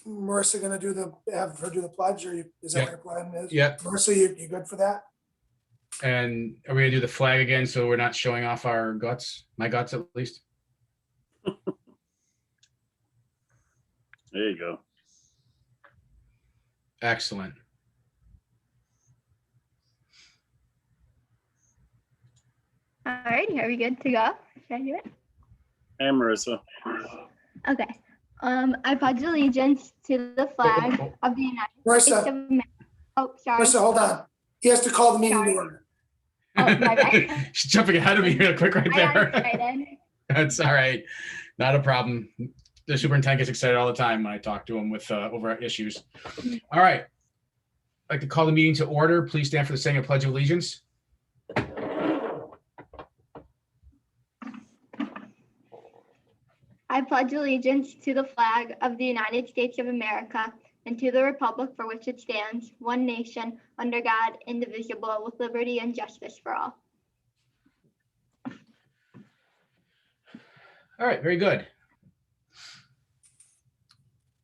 Marissa gonna have her do the pledge, or is that Yeah. what your plan is? Yeah. Marissa, you good for that? And are we gonna do the flag again so we're not showing off our guts? My guts, at least. There you go. Excellent. All right, are we good to go? Should I do it? And Marissa. Okay. I pledge allegiance to the flag of the United States Marissa, of America. Oh, sorry. Marissa, hold on. He has to call the meeting to Sorry. order. Oh, my bad. She's jumping ahead of me real quick right I got there. excited. That's all right. Not a problem. The superintendent gets excited all the time when I talk to him with over issues. All right. I'd like to call the meeting to order. Please stand for the saying of Pledge of Allegiance. I pledge allegiance to the flag of the United States of America and to the republic for which it stands, one nation, under God, indivisible, with liberty and justice for all. All right, very good.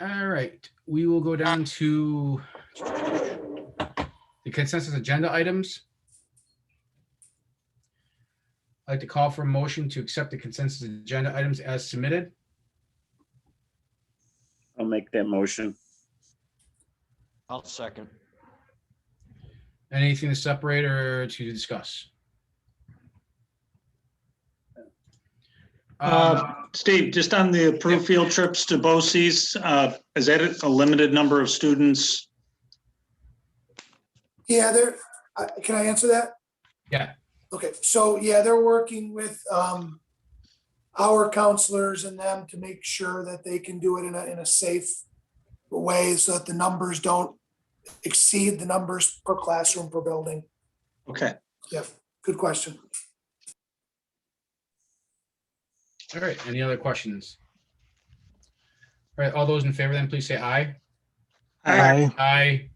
All right, we will go down to the consensus agenda items. I'd like to call for a motion to accept the consensus agenda items as submitted. I'll make that motion. I'll second. Anything to separate or to discuss? Steve, just on the approved field trips to BOCES, is that a limited number of students? Yeah, can I answer that? Yeah. Okay, so yeah, they're working with our counselors and them to make sure that they can do it in a safe way so that the numbers don't exceed the numbers per classroom per building. Okay. Yeah, good question. All right, any other questions? All right, all those in favor then please say aye. Aye. Aye.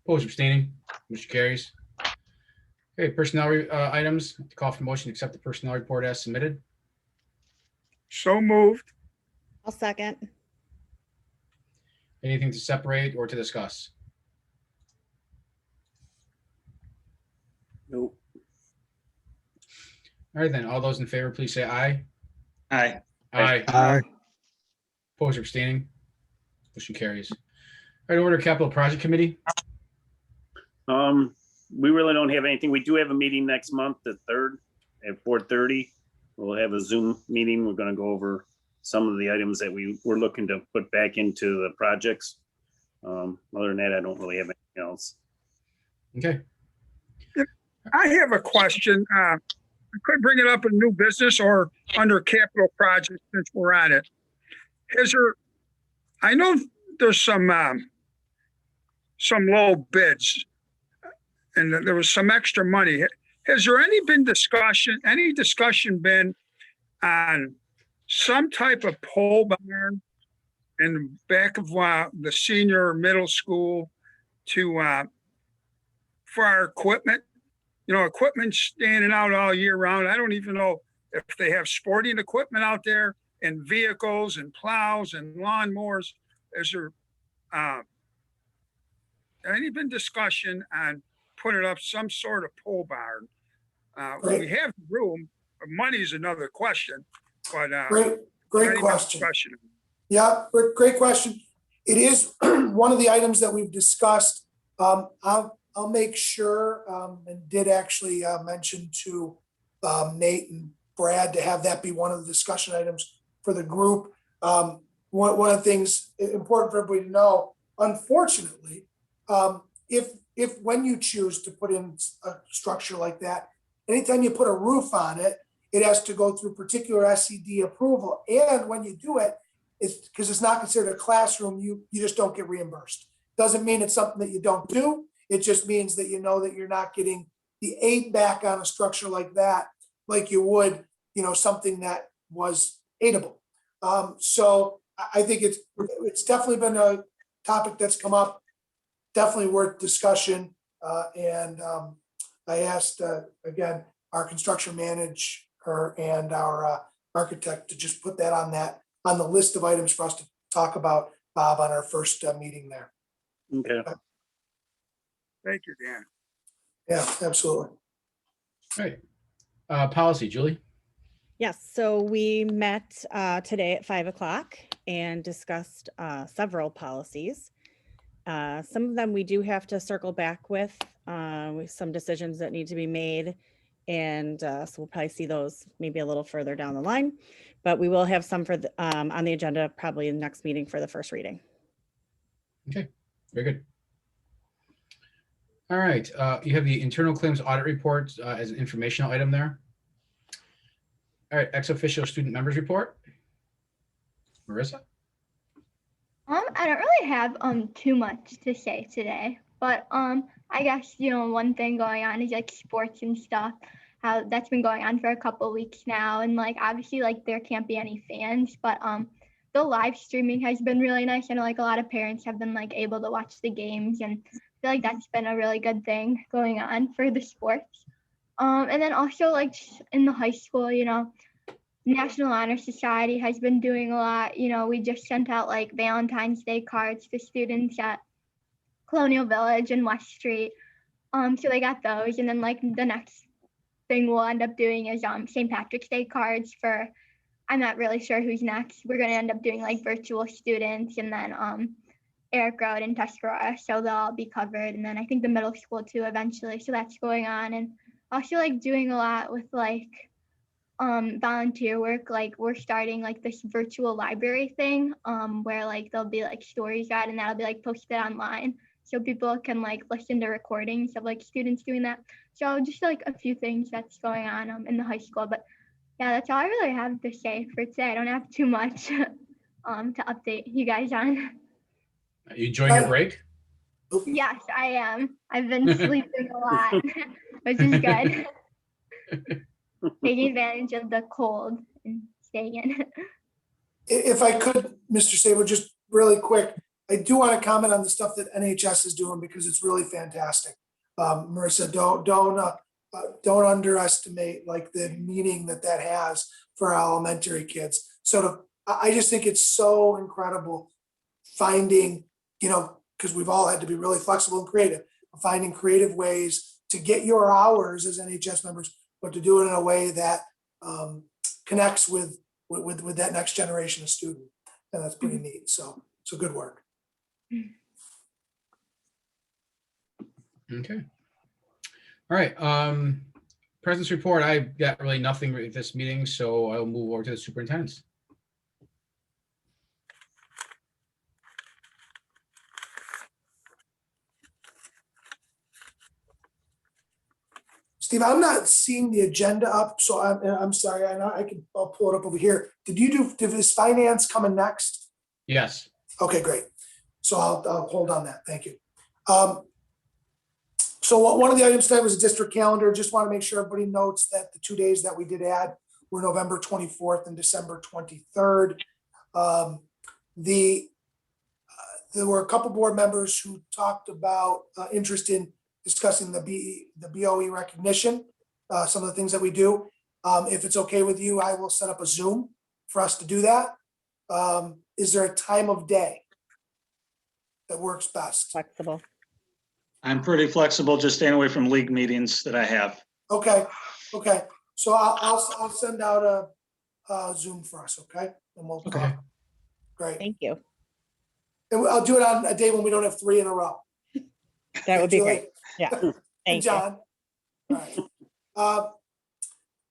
Opposed, abstaining, motion carries. Okay, personnel items, to call for motion to accept the personnel report as submitted. So moved. I'll second. Anything to separate or to discuss? Nope. All right, then, all those in favor, please say aye. Aye. Aye. Aye. Opposed or abstaining, motion carries. All right, order capital project committee. We really don't have anything. We do have a meeting next month, the 3rd at 4:30. We'll have a Zoom meeting. We're gonna go over some of the items that we were looking to put back into the projects. Other than that, I don't really have anything else. Okay, I have a question. I could bring it up in new business or under capital projects since we're on it. I know there's some low bids and there was some extra money. Has there any discussion been on some type of pole barn in the back of the senior middle school for our equipment? You know, equipment standing out all year round. I don't even know if they have sporting equipment out there and vehicles and plows and lawnmowers. Is there any been discussion on putting up some sort of pole barn? We have room. Money's another question, but Great question. Yeah, great question. It is one of the items that we've discussed. I'll make sure and did actually mention to Nate and Brad to have that be one of the discussion items for the group. One of the things important for everybody to know, unfortunately, if when you choose to put in a structure like that, anytime you put a roof on it, it has to go through particular SED approval. And when you do it, it's because it's not considered a classroom, you just don't get reimbursed. Doesn't mean it's something that you don't do. It just means that you know that you're not getting the aid back on a structure like that, like you would, something that was aidable. So I think it's definitely been a topic that's come up, definitely worth discussion. And I asked, again, our construction manager and our architect to just put that on the list of items for us to talk about Bob on our first meeting there. Okay. Thank you, Dan. Yeah, absolutely. Right. Policy, Julie? Yes, so we met today at 5 o'clock and discussed several policies. Some of them we do have to circle back with some decisions that need to be made. And so we'll probably see those maybe a little further down the line. But we will have some for on the agenda probably in the next meeting for the first reading. Okay, very good. All right, you have the internal claims audit report as an informational item there. All right, ex officio student members report. Marissa? I don't really have too much to say today, but I guess one thing going on is like sports and stuff, how that's been going on for a couple weeks now, and like obviously like there can't be any fans, but the live streaming has been really nice. I know like a lot of parents have been like able to watch the games, and I feel like that's been a really good thing going on for the sports. And then also like in the high school, National Honor Society has been doing a lot. We just sent out like Valentine's Day cards to students at Colonial Village and West Street. So they got those. And then like the next thing we'll end up doing is St. Patrick's Day cards for, I'm not really sure who's next. We're gonna end up doing like virtual students, and then Eric Road and Tuscarora. So they'll all be covered. And then I think the middle school too eventually. So that's going on. And also like doing a lot with like volunteer work. Like we're starting like this virtual library thing where like there'll be like stories read, and that'll be like posted online so people can like listen to recordings of like students doing that. So just like a few things that's going on in the high school. But yeah, that's all I really have to say for today. I don't have too much to update you guys on. Are you enjoying your break? Yes, I am. I've been sleeping a lot, which is good. Taking advantage of the cold and staying in. If I could, Mr. Sabo, just really quick, I do want to comment on the stuff that NHS is doing because it's really fantastic. Marissa, don't underestimate like the meaning that has for our elementary kids. I just think it's so incredible finding, because we've all had to be really flexible and creative, finding creative ways to get your hours as NHS members, but to do it in a way that connects with that next generation of student. And that's pretty neat. So good work. Okay. All right. President's report. I've got really nothing with this meeting, so I'll move over to the superintendent's. Steve, I'm not seeing the agenda up, so I'm sorry. I'll pull it up over here. Did is finance coming next? Yes. Okay, great. So I'll hold on that. Thank you. So one of the items tonight was a district calendar. Just want to make sure everybody notes that the 2 days that we did add were November 24th and December 23rd. There were a couple board members who talked about interest in discussing the BOE recognition, some of the things that we do. If it's okay with you, I will set up a Zoom for us to do that. Is there a time of day that works best? Flexible. I'm pretty flexible, just staying away from league meetings that I have. Okay. So I'll send out a Zoom for us, okay? And we'll Okay. talk. Great. Thank you. And I'll do it on a day when we don't have 3 in a row. That would be Julie? great. Yeah. And Thank you. John. All right.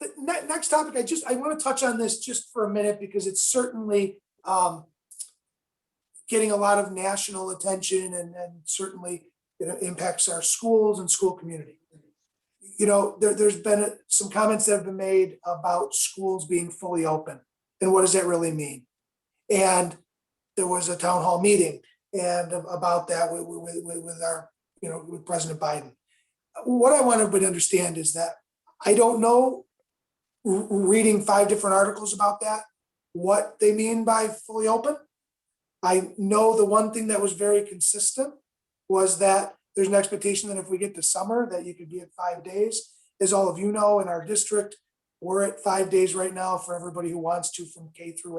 The next topic, I want to touch on this just for a minute because it's certainly getting a lot of national attention and certainly it impacts our schools and school community. There's been some comments that have been made about schools being fully open and what does that really mean? And there was a town hall meeting and about that with our, with President Biden. What I want everybody to understand is that I don't know, reading 5 different articles about that, what they mean by fully open. I know the one thing that was very consistent was that there's an expectation that if we get to summer that you could be at 5 days. As all of you know, in our district, we're at 5 days right now for everybody who wants to from K through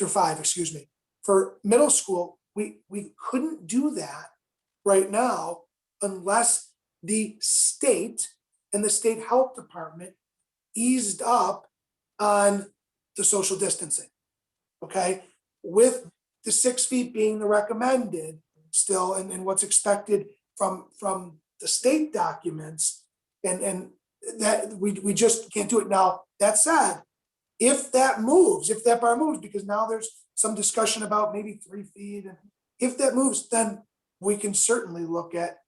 5, excuse me. for middle school, we couldn't do that right now unless the state and the state health department eased up on the social distancing. Okay, with the 6 feet being the recommended still, and what's expected from the state documents, and that we just can't do it now. That said, if that bar moves, because now there's some discussion about maybe 3 feet, and if that moves, then we can certainly look at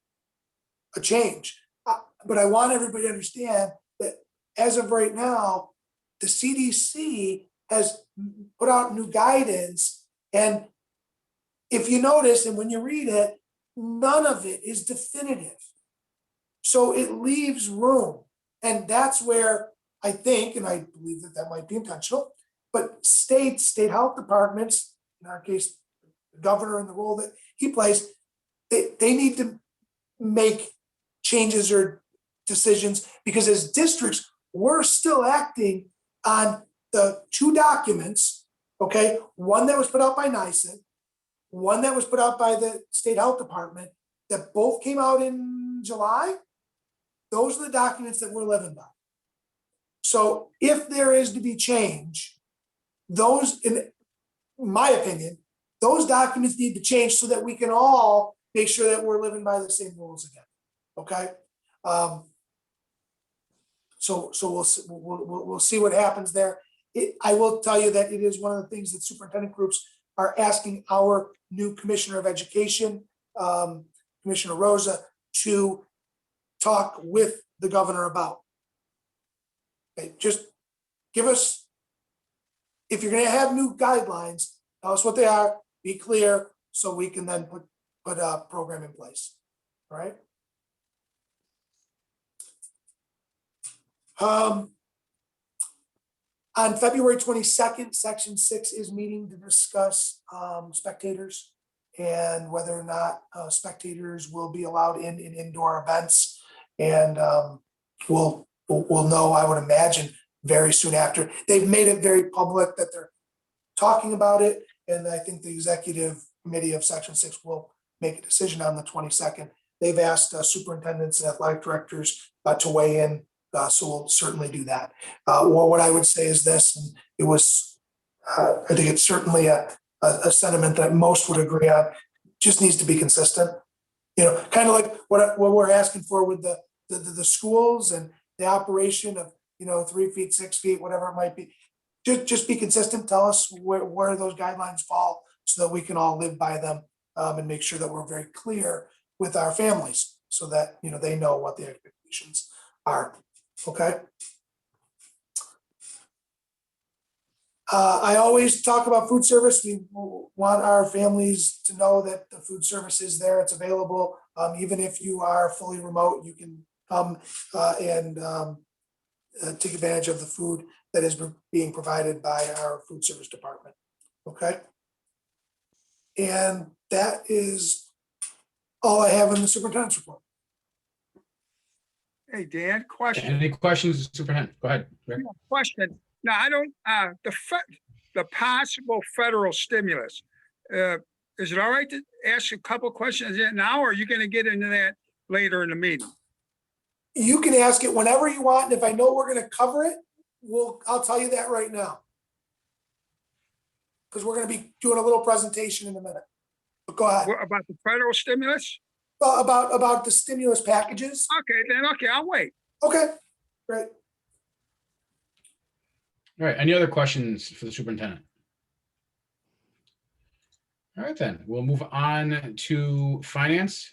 a change. But I want everybody to understand that as of right now, the CDC has put out new guidance, and if you notice, and when you read it, none of it is definitive. So it leaves room, and that's where I think, and I believe that might be intentional, but state health departments, in our case, the governor and the role that he plays, they need to make changes or decisions, because as districts, we're still acting on the 2 documents, okay? One that was put out by NICET, one that was put out by the state health department, that both came out in July. Those are the documents that we're living by. So if there is to be change, those, in my opinion, those documents need to change so that we can all make sure that we're living by the same rules again. Okay. So we'll see what happens there. I will tell you that it is one of the things that superintendent groups are asking our new commissioner of education, Commissioner Rosa, to talk with the governor about. Okay, just give us, if you're going to have new guidelines, tell us what they are, be clear, so we can then put a program in place. All right. On February 22nd, Section 6 is meeting to discuss spectators and whether or not spectators will be allowed in indoor events. And we'll know, I would imagine, very soon after. They've made it very public that they're talking about it, and I think the executive committee of Section 6 will make a decision on the 22nd. They've asked superintendents and athletic directors to weigh in, so we'll certainly do that. Well, what I would say is this, and it was, I think it's certainly a sentiment that most would agree on, just needs to be consistent. You know, kind of like what we're asking for with the schools and the operation of, 3 feet, 6 feet, whatever it might be. Just be consistent. Tell us where those guidelines fall so that we can all live by them, and make sure that we're very clear with our families so that, they know what the expectations are. Okay. I always talk about food service. We want our families to know that the food service is there, it's available. Even if you are fully remote, you can come and take advantage of the food that is being provided by our food service department. Okay. And that is all I have in the superintendent's report. Hey, Dan, question. Any questions, Superintendent? Go ahead, Rick. Question. Now, I don't, the possible federal stimulus, is it all right to ask a couple questions now, or are you going to get into that later in the meeting? You can ask it whenever you want. And if I know we're going to cover it, I'll tell you that right now. Because we're going to be doing a little presentation in a minute. But go ahead. What, about the federal stimulus? Well, about the stimulus packages. Okay, I'll wait. Okay, great. All right, any other questions for the superintendent? All right, then we'll move on to finance.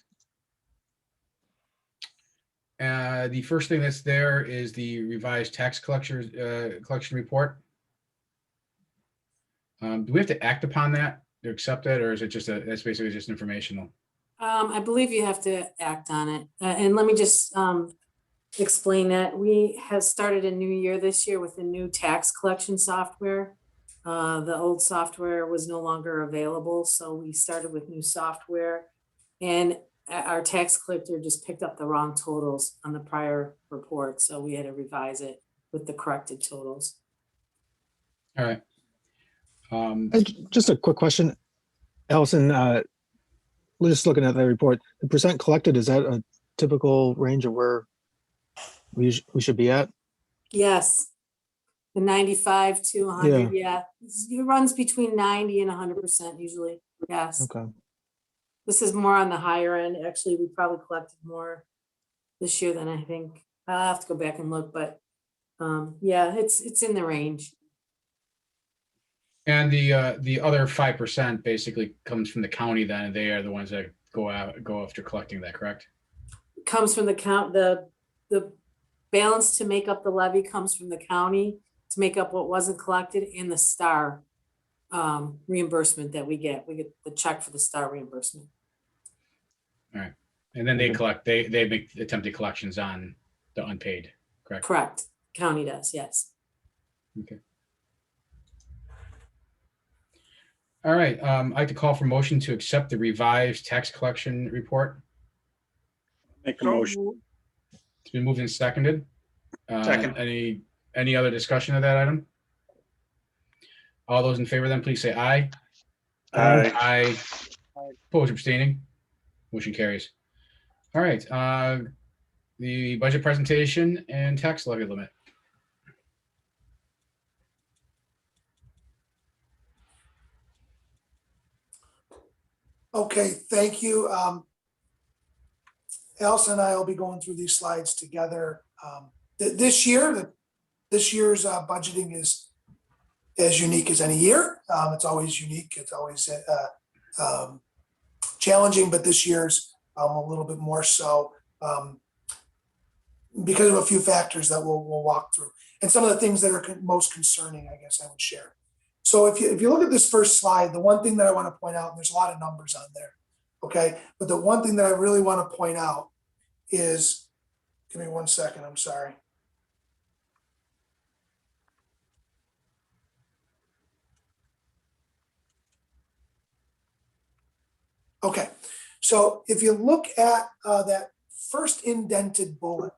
The first thing that's there is the revised tax collection report. Do we have to act upon that to accept it, or is it just that's basically just informational? I believe you have to act on it. And let me just explain that. We have started a new year this year with a new tax collection software. The old software was no longer available, so we started with new software. And our tax collector just picked up the wrong totals on the prior report, so we had to revise it with the corrected totals. All right. Just a quick question. Allison, we're just looking at that report. The percent collected, is that a typical range of where we should be at? Yes. The 95 to 100, yeah. It runs between 90 and 100% usually, yes. Okay. This is more on the higher end. Actually, we probably collected more this year than I think. I'll have to go back and look, but yeah, it's in the range. And the other 5% basically comes from the county then, and they are the ones that go after collecting that, correct? Comes from the balance to make up the levy comes from the county to make up what wasn't collected in the STAR reimbursement that we get. We get the check for the STAR reimbursement. All right. And then they collect, they make attempted collections on the unpaid, correct? Correct. County does, yes. Okay. All right. I'd like to call for motion to accept the revised tax collection report. Make a So motion. moved. It's been moved and seconded. Second. Any other discussion of that item? All those in favor then please say aye. Aye. Aye. Opposed, abstaining. Motion carries. All right. The budget presentation and tax levy limit. Okay, thank you. Elsa and I will be going through these slides together. This year's budgeting is as unique as any year. It's always unique. It's always challenging, but this year's a little bit more so because of a few factors that we'll walk through, and some of the things that are most concerning, I guess I would share. So if you look at this first slide, the one thing that I want to point out, and there's a lot of numbers on there, okay? But the one thing that I really want to point out is, give me 1 second, I'm sorry. Okay, so if you look at that first indented bullet,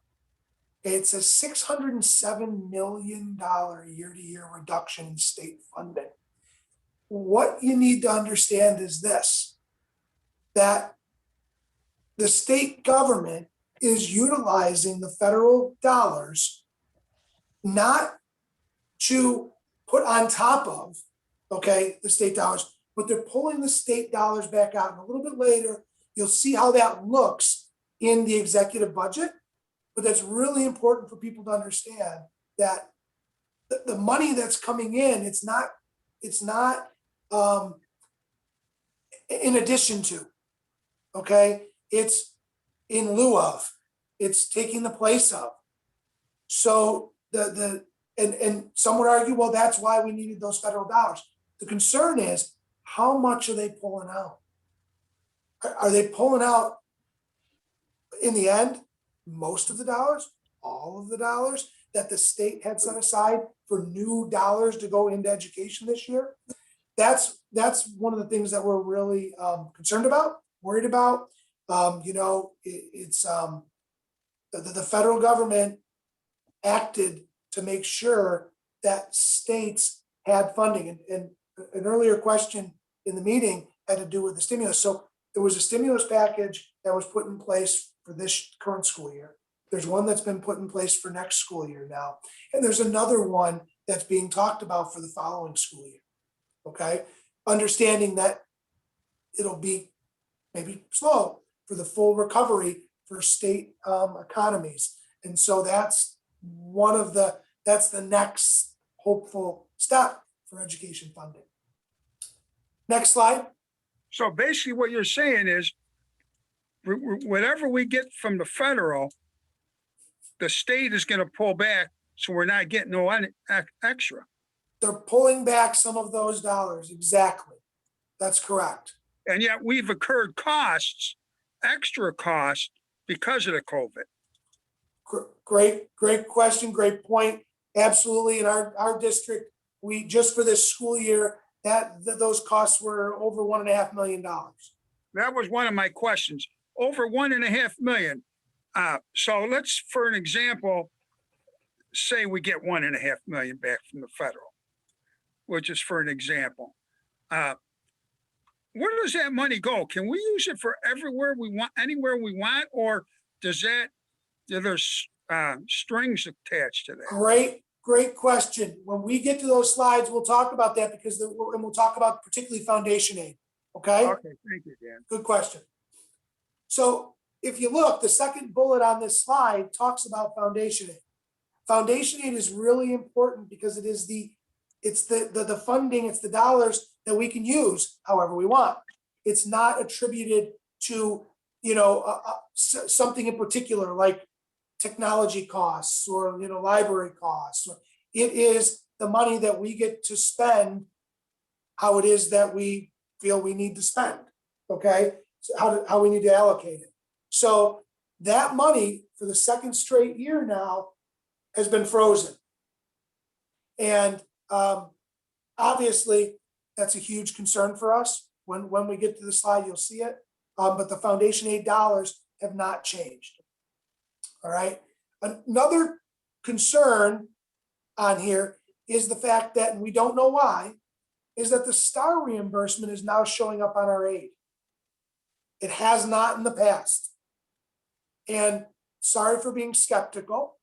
it's a $607 million year-to-year reduction in state funding. What you need to understand is this, that the state government is utilizing the federal dollars not to put on top of, okay, the state dollars, but they're pulling the state dollars back out. And a little bit later, you'll see how that looks in the executive budget. But that's really important for people to understand that the money that's coming in, it's not in addition to, okay? It's in lieu of, it's taking the place of. So and some would argue, well, that's why we needed those federal dollars. The concern is, how much are they pulling out? Are they pulling out in the end? Most of the dollars, all of the dollars that the state had set aside for new dollars to go into education this year? That's one of the things that we're really concerned about, worried about. It's the federal government acted to make sure that states had funding. And an earlier question in the meeting had to do with the stimulus. So there was a stimulus package that was put in place for this current school year. There's one that's been put in place for next school year now. And there's another one that's being talked about for the following school year. Okay. Understanding that it'll be maybe slow for the full recovery for state economies. And so that's the next hopeful step for education funding. Next slide. So basically what you're saying is whatever we get from the federal, the state is going to pull back. So we're not getting no extra. They're pulling back some of those dollars. Exactly. That's correct. And yet we've incurred costs, extra costs because of the COVID. Great question. Great point. Absolutely. In our district, we just for this school year, those costs were over $1.5 million. That was one of my questions. Over $1.5 million. So let's, for an example, say we get $1.5 million back from the federal, which is for an example. where does that money go? Can we use it for everywhere we want, anywhere we want, or there's strings attached to that? Great question. When we get to those slides, we'll talk about that and we'll talk about particularly foundation aid. Okay? Okay, thank you, Dan. Good question. So if you look, the second bullet on this slide talks about foundation aid. Foundation aid is really important because it's the funding, it's the dollars that we can use however we want. It's not attributed to, something in particular like technology costs or, library costs. It is the money that we get to spend how it is that we feel we need to spend. Okay. So how we need to allocate it. So that money for the second straight year now has been frozen. And obviously that's a huge concern for us. When we get to the slide, you'll see it. But the foundation aid dollars have not changed. All right. Another concern on here is the fact that, and we don't know why, is that the STAR reimbursement is now showing up on our aid. It has not in the past. And sorry for being skeptical,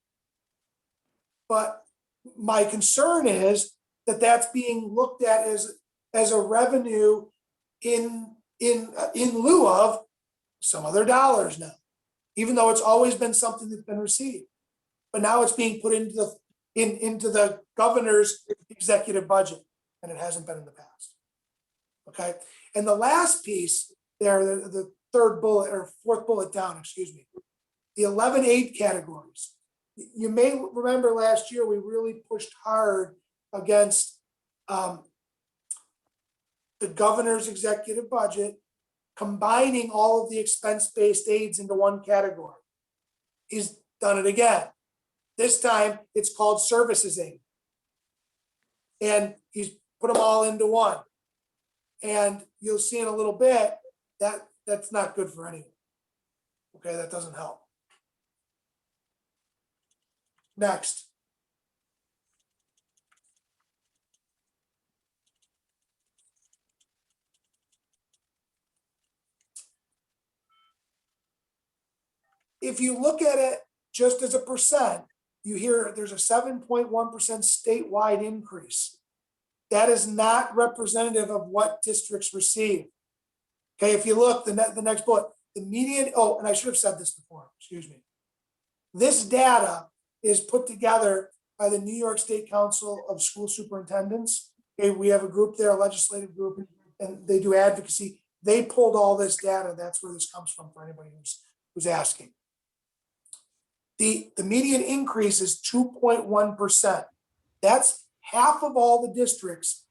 but my concern is that that's being looked at as a revenue in lieu of some other dollars now, even though it's always been something that's been received. But now it's being put into the governor's executive budget, and it hasn't been in the past. Okay. And the last piece there, the third bullet or fourth bullet down, excuse me, the 11 aid categories. You may remember last year we really pushed hard against the governor's executive budget, combining all of the expense-based aids into one category. He's done it again. This time it's called services aid. And he's put them all into one. And you'll see in a little bit that that's not good for anyone. Okay, that doesn't help. Next. If you look at it just as a percent, you hear there's a 7.1% statewide increase. That is not representative of what districts receive. Okay, if you look, the next bullet, the median, oh, and I should have said this before, excuse me. This data is put together by the New York State Council of School Superintendents. Okay, we have a group there, a legislative group, and they do advocacy. They pulled all this data. That's where this comes from for anybody who's asking. The median increase is 2.1%. That's half of all the districts,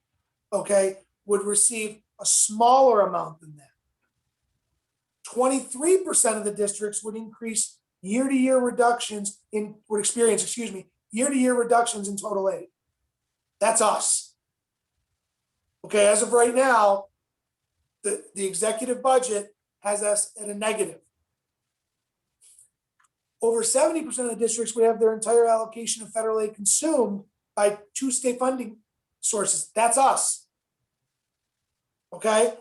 okay, would receive a smaller amount than that. 23% of the districts would increase year-to-year reductions would experience year-to-year reductions in total aid. That's us. Okay, as of right now, the executive budget has us at a negative. Over 70% of the districts would have their entire allocation of federal aid consumed by two state funding sources. That's us. Okay,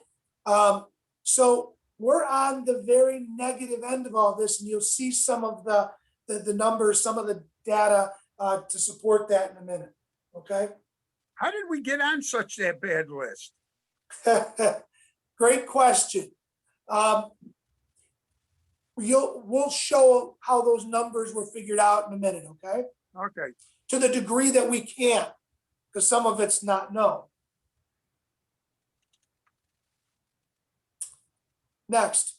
so we're on the very negative end of all this, and you'll see some of the numbers, some of the data to support that in a minute. Okay. How did we get on such that bad list? Great question. We'll show how those numbers were figured out in a minute. Okay. Okay. To the degree that we can, because some of it's not known. Next.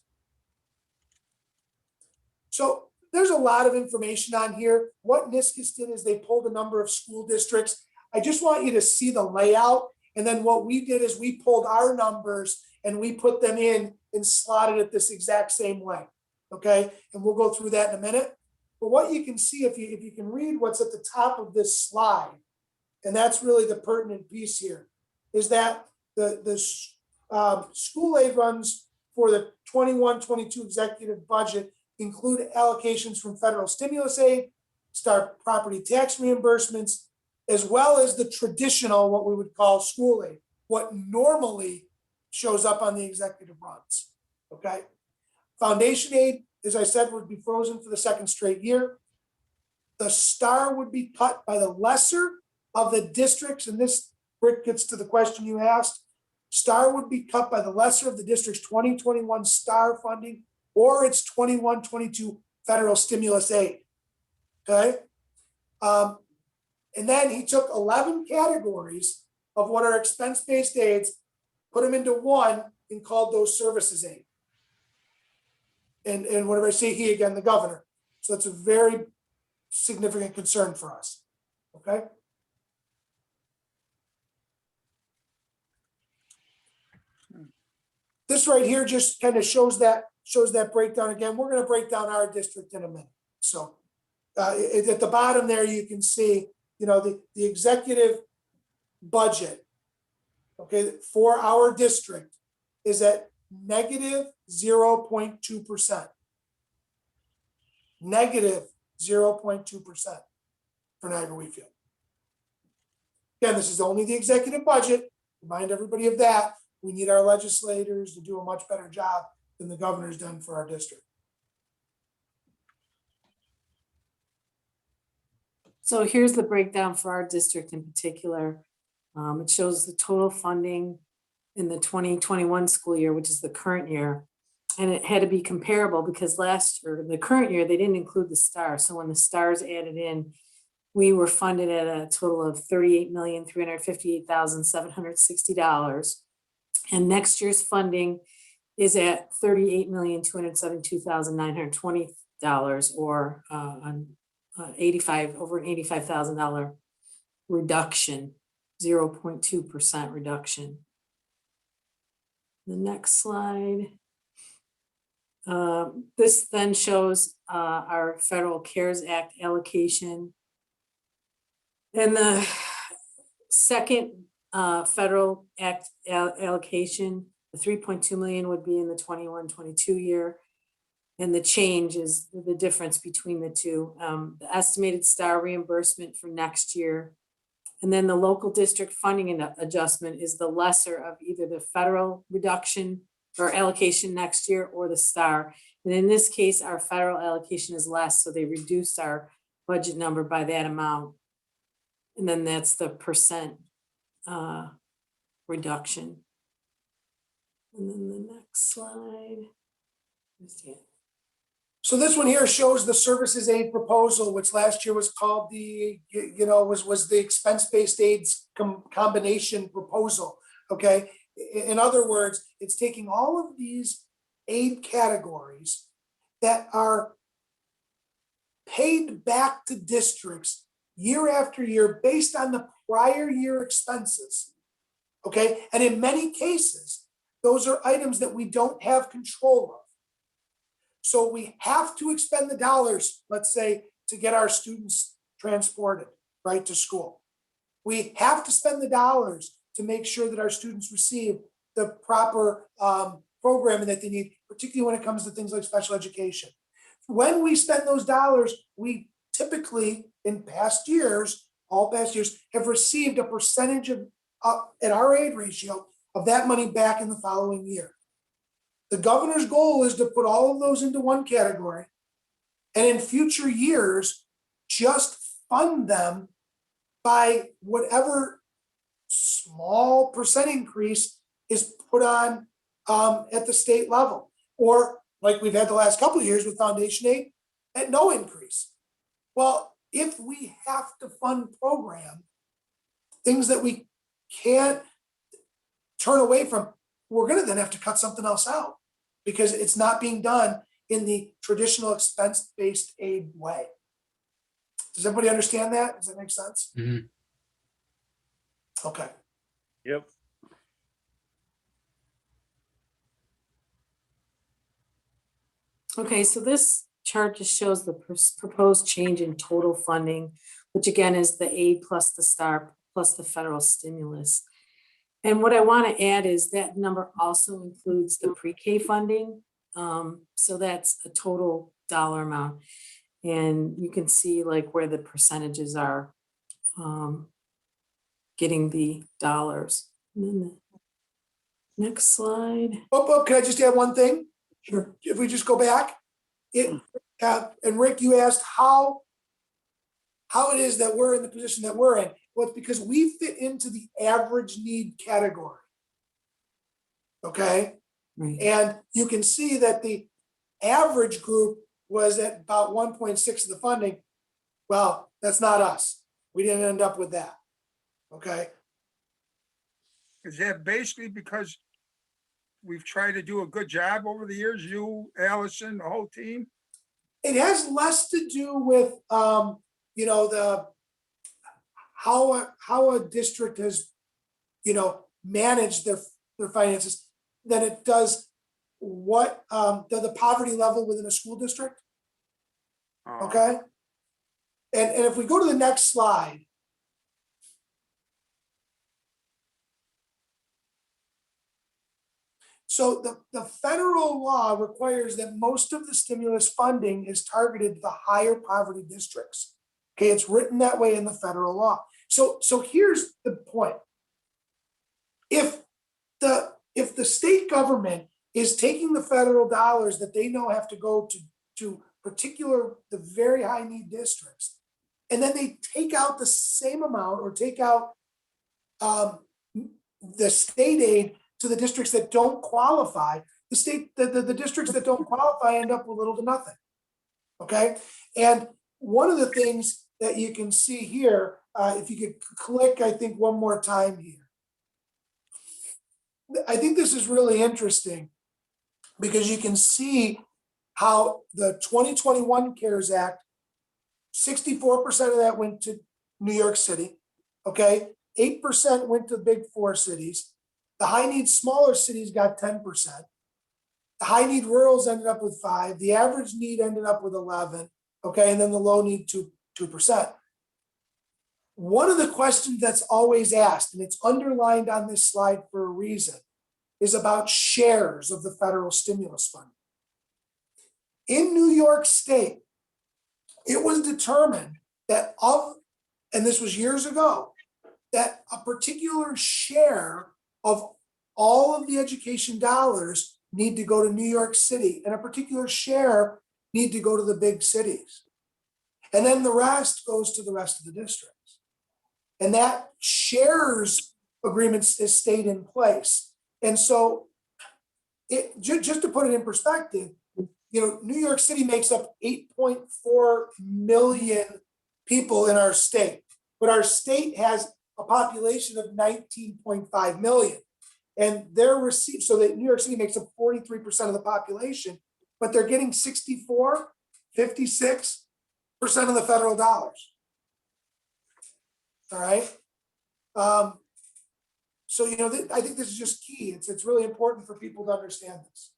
So there's a lot of information on here. What NISCUS did is they pulled a number of school districts. I just want you to see the layout. And then what we did is we pulled our numbers and we put them in and slotted it this exact same way. Okay. And we'll go through that in a minute. But what you can see, if you can read what's at the top of this slide, and that's really the pertinent piece here, is that the school aid runs for the 21-22 executive budget include allocations from federal stimulus aid, start property tax reimbursements, as well as the traditional, what we would call school aid, what normally shows up on the executive runs, okay? Foundation aid, as I said, would be frozen for the second straight year. The STAR would be cut by the lesser of the districts, and this, Rick, gets to the question you asked. STAR would be cut by the lesser of the district's 2021 STAR funding or its 21-22 federal stimulus aid, okay? And then he took 11 categories of what are expense-based aids, put them into one and called those services aid. And whenever I say he, again, the governor. So it's a very significant concern for us, okay? This right here just kind of shows that breakdown again. We're going to break down our district in a minute. So at the bottom there, you can see, you know, the executive budget, okay, for our district is at negative 0.2%. Negative 0.2% for Niagara Wheatfield. Again, this is only the executive budget. Remind everybody of that. We need our legislators to do a much better job than the governor's done for our district. So here's the breakdown for our district in particular. It shows the total funding in the 2021 school year, which is the current year. And it had to be comparable because last year, the current year, they didn't include the STAR. So when the STARs added in, we were funded at a total of $38,358,760. And next year's funding is at $38,272,920, or over an $85,000 reduction, 0.2% reduction. The next slide. This then shows our federal CARES Act allocation. And the second federal act allocation, the 3.2 million would be in the 21-22 year. And the change is the difference between the two. The estimated STAR reimbursement for next year. And then the local district funding adjustment is the lesser of either the federal reduction or allocation next year or the STAR. And in this case, our federal allocation is less, so they reduced our budget number by that amount. And then that's the percent reduction. And then the next slide. So this one here shows the services aid proposal, which last year was called the, was the expense-based aids combination proposal, okay? In other words, it's taking all of these aid categories that are paid back to districts year after year based on the prior year expenses, okay? And in many cases, those are items that we don't have control of. So we have to expend the dollars, let's say, to get our students transported, right, to school. We have to spend the dollars to make sure that our students receive the proper programming that they need, particularly when it comes to things like special education. When we spend those dollars, we typically, in past years, all past years, have received a percentage of, at our aid ratio, of that money back in the following year. The governor's goal is to put all of those into one category, and in future years, just fund them by whatever small percent increase is put on at the state level, or like we've had the last couple of years with foundation aid, at no increase. Well, if we have to fund program, things that we can't turn away from, we're going to then have to cut something else out because it's not being done in the traditional expense-based aid way. Does everybody understand that? Does that make sense? Mm-hmm. Okay. Yep. Okay, so this chart just shows the proposed change in total funding, which again is the aid plus the STAR plus the federal stimulus. And what I want to add is that number also includes the pre-K funding. So that's a total dollar amount. And you can see like where the percentages are getting the dollars. And then Next slide. Oh, can I just add one thing? Sure. If we just go back, and Rick, you asked how it is that we're in the position that we're in. Well, it's because we fit into the average need category. Okay. Right. And you can see that the average group was at about 1.6 of the funding. Well, that's not us. We didn't end up with that. Okay. Is that basically because we've tried to do a good job over the years, you, Allison, the whole team? It has less to do with, you know, the how a district has, you know, managed their finances than it does what the poverty level within a school district. Okay. And if we go to the next slide. So the federal law requires that most of the stimulus funding is targeted to the higher poverty districts. Okay, it's written that way in the federal law. So here's the point. If the state government is taking the federal dollars that they know have to go to the very high need districts, and then they take out the same amount or take out the state aid to the districts that don't qualify, the districts that don't qualify end up with little to nothing. Okay. And one of the things that you can see here, if you could click, I think one more time here. I think this is really interesting because you can see how the 2021 CARES Act, 64% of that went to New York City. Okay. 8% went to the big four cities. The high need smaller cities got 10%. The high need rurals ended up with 5%. The average need ended up with 11%. Okay, and then the low need 2%. One of the questions that's always asked, and it's underlined on this slide for a reason, is about shares of the federal stimulus fund. In New York State, it was determined that and this was years ago, that a particular share of all of the education dollars need to go to New York City, and a particular share need to go to the big cities. And then the rest goes to the rest of the districts. And that shares agreements has stayed in place. And so just to put it in perspective, you know, New York City makes up 8.4 million people in our state, but our state has a population of 19.5 million. And they're received, so that New York City makes up 43% of the population, but they're getting 56% of the federal dollars. All right. So, you know, I think this is just key. It's really important for people to understand this.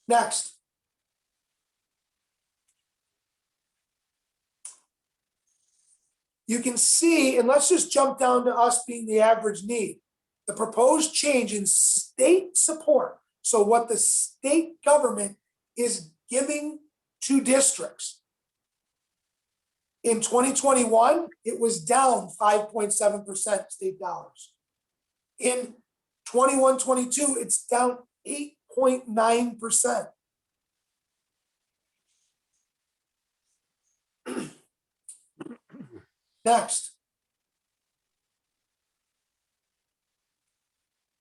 Next. You can see, and let's just jump down to us being the average need. The proposed change in state support. So what the state government is giving to districts. In 2021, it was down 5.7% state dollars. In 21-22, it's down 8.9%. Next.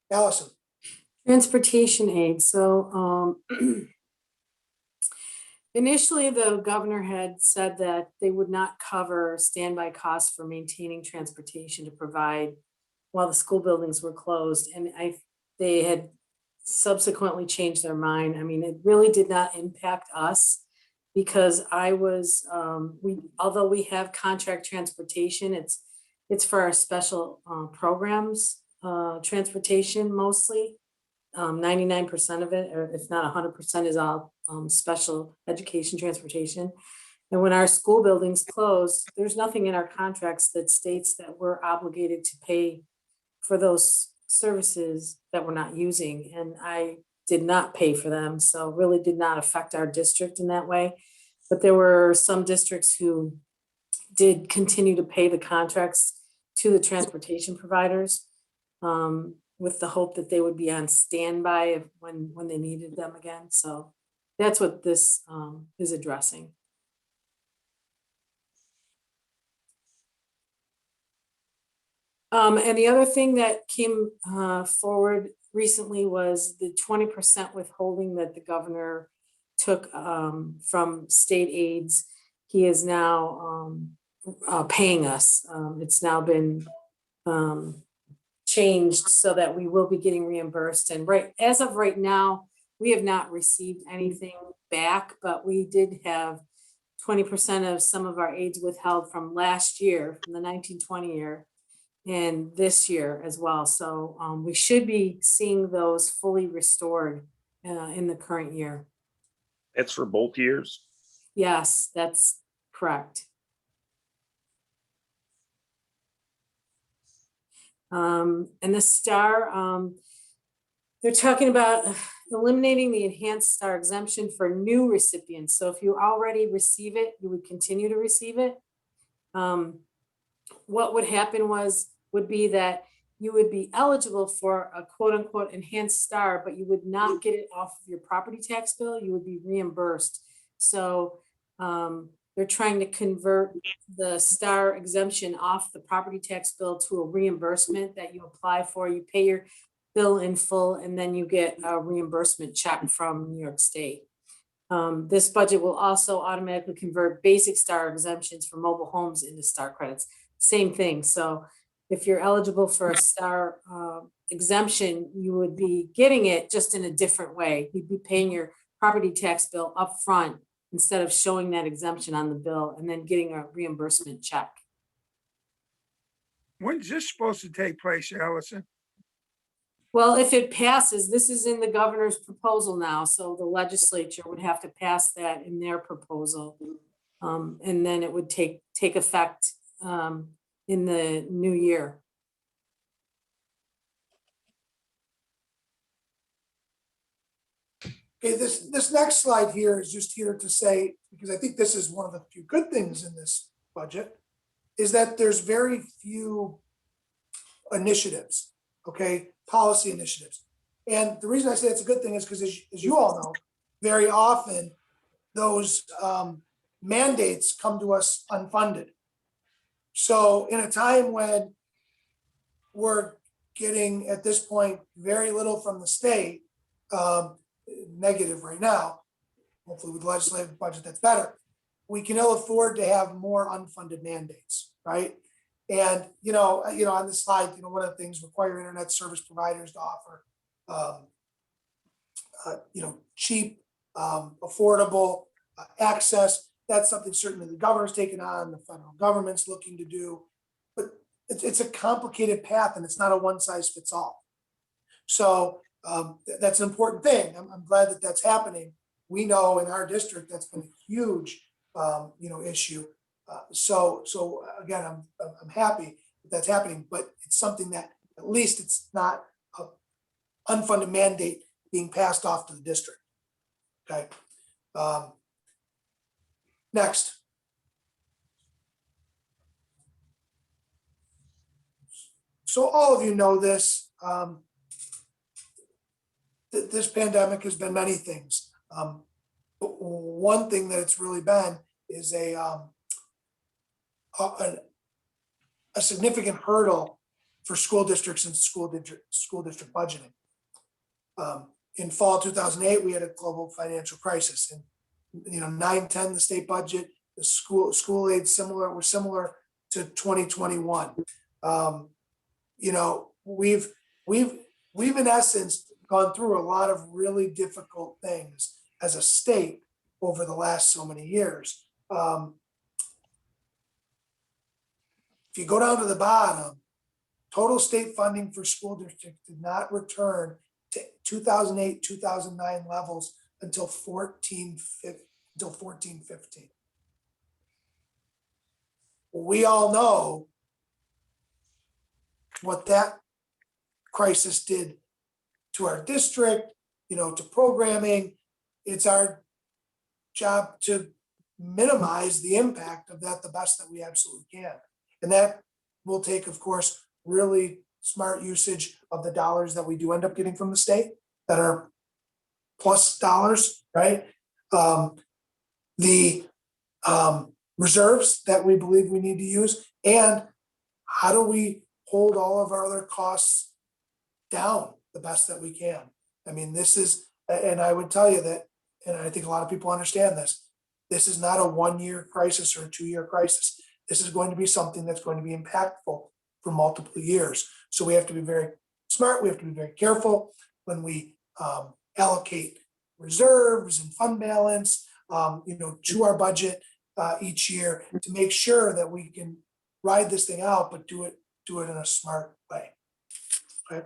Allison. Transportation aid. So initially the governor had said that they would not cover standby costs for maintaining transportation to provide while the school buildings were closed. And they had subsequently changed their mind. I mean, it really did not impact us because although we have contract transportation, it's for our special programs, transportation mostly. 99% of it, or if not 100%, is all special education transportation. And when our school buildings close, there's nothing in our contracts that states that we're obligated to pay for those services that we're not using. And I did not pay for them, so really did not affect our district in that way. But there were some districts who did continue to pay the contracts to the transportation providers. with the hope that they would be on standby when they needed them again. So that's what this is addressing. And the other thing that came forward recently was the 20% withholding that the governor took from state aids. He is now paying us. It's now been changed so that we will be getting reimbursed. And as of right now, we have not received anything back, but we did have 20% of some of our aids withheld from last year, from the 1920 year, and this year as well. So we should be seeing those fully restored in the current year. That's for both years? Yes, that's correct. And the STAR, they're talking about eliminating the enhanced STAR exemption for new recipients. So if you already receive it, you would continue to receive it. What would happen would be that you would be eligible for a quote unquote enhanced STAR, but you would not get it off of your property tax bill. You would be reimbursed. So they're trying to convert the STAR exemption off the property tax bill to a reimbursement that you apply for. You pay your bill in full, and then you get a reimbursement check from New York State. This budget will also automatically convert basic STAR exemptions for mobile homes into STAR credits. Same thing. So if you're eligible for a STAR exemption, you would be getting it just in a different way. You'd be paying your property tax bill up front instead of showing that exemption on the bill and then getting a reimbursement check. When's this supposed to take place, Allison? Well, if it passes, this is in the governor's proposal now, so the legislature would have to pass that in their proposal. And then it would take effect in the new year. Okay, this next slide here is just here to say, because I think this is one of the few good things in this budget, is that there's very few initiatives, okay, policy initiatives. And the reason I say it's a good thing is because as you all know, very often those mandates come to us unfunded. So in a time when we're getting, at this point, very little from the state, negative right now, hopefully with the legislative budget that's better, we can ill afford to have more unfunded mandates, right? And on this slide, one of the things require internet service providers to offer cheap, affordable access. That's something certainly the governor's taken on, the federal government's looking to do, but it's a complicated path and it's not a one size fits all. So that's an important thing. I'm glad that that's happening. We know in our district that's been a huge issue. So again, I'm happy that that's happening, but it's something that at least it's not an unfunded mandate being passed off to the district. Okay. Next. So all of you know this. This pandemic has been many things. But one thing that it's really been is a significant hurdle for school districts and school district budgeting. In fall 2008, we had a global financial crisis, and 9-10 the state budget, the school aid were similar to 2021. We've in essence gone through a lot of really difficult things as a state over the last so many years. If you go down to the bottom, total state funding for school districts did not return to 2008, 2009 levels until 14-15. We all know what that crisis did to our district, to programming. It's our job to minimize the impact of that the best that we absolutely can. And that will take, of course, really smart usage of the dollars that we do end up getting from the state that are plus dollars, right? The reserves that we believe we need to use, and how do we hold all of our other costs down the best that we can? I mean, this is, and I would tell you that, and I think a lot of people understand this, this is not a 1-year crisis or a 2-year crisis. This is going to be something that's going to be impactful for multiple years. So we have to be very smart. We have to be very careful when we allocate reserves and fund balance, to our budget each year to make sure that we can ride this thing out, but do it in a smart way. Okay.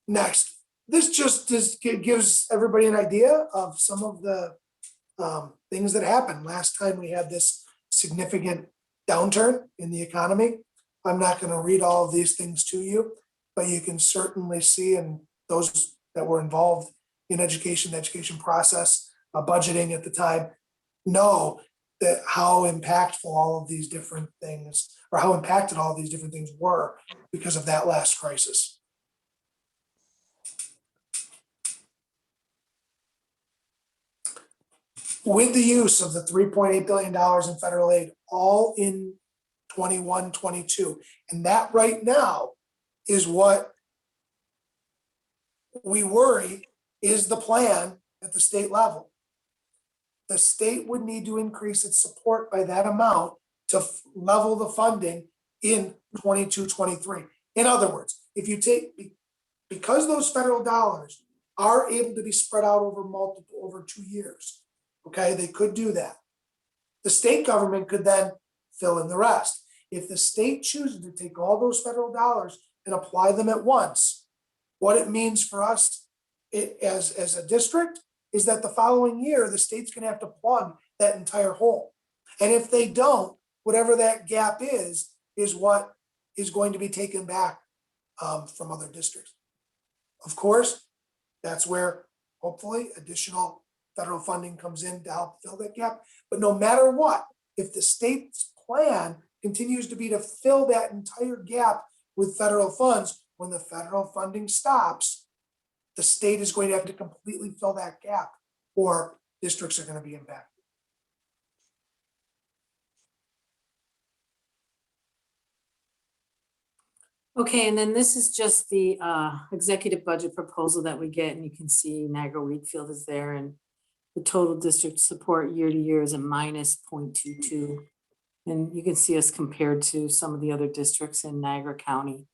Next, this just gives everybody an idea of some of the things that happened last time we had this significant downturn in the economy. I'm not going to read all of these things to you, but you can certainly see, and those that were involved in the education process, budgeting at the time, know that how impactful all of these different things, or how impacted all of these different things were because of that last crisis. With the use of the $3.8 billion in federal aid, all in 21-22, and that right now is what we worry is the plan at the state level. The state would need to increase its support by that amount to level the funding in 22-23. In other words, if you take, because those federal dollars are able to be spread out over 2 years, okay, they could do that. The state government could then fill in the rest. If the state chooses to take all those federal dollars and apply them at once, what it means for us as a district is that the following year, the state's gonna have to plug that entire hole. And if they don't, whatever that gap is what is going to be taken back from other districts. Of course, that's where hopefully additional federal funding comes in to help fill that gap. But no matter what, if the state's plan continues to be to fill that entire gap with federal funds, when the federal funding stops, the state is going to have to completely fill that gap, or districts are going to be impacted. Okay, and then this is just the executive budget proposal that we get, and you can see Niagara Wheatfield is there, and the total district support year to year is a minus 0.22. And you can see us compared to some of the other districts in Niagara County.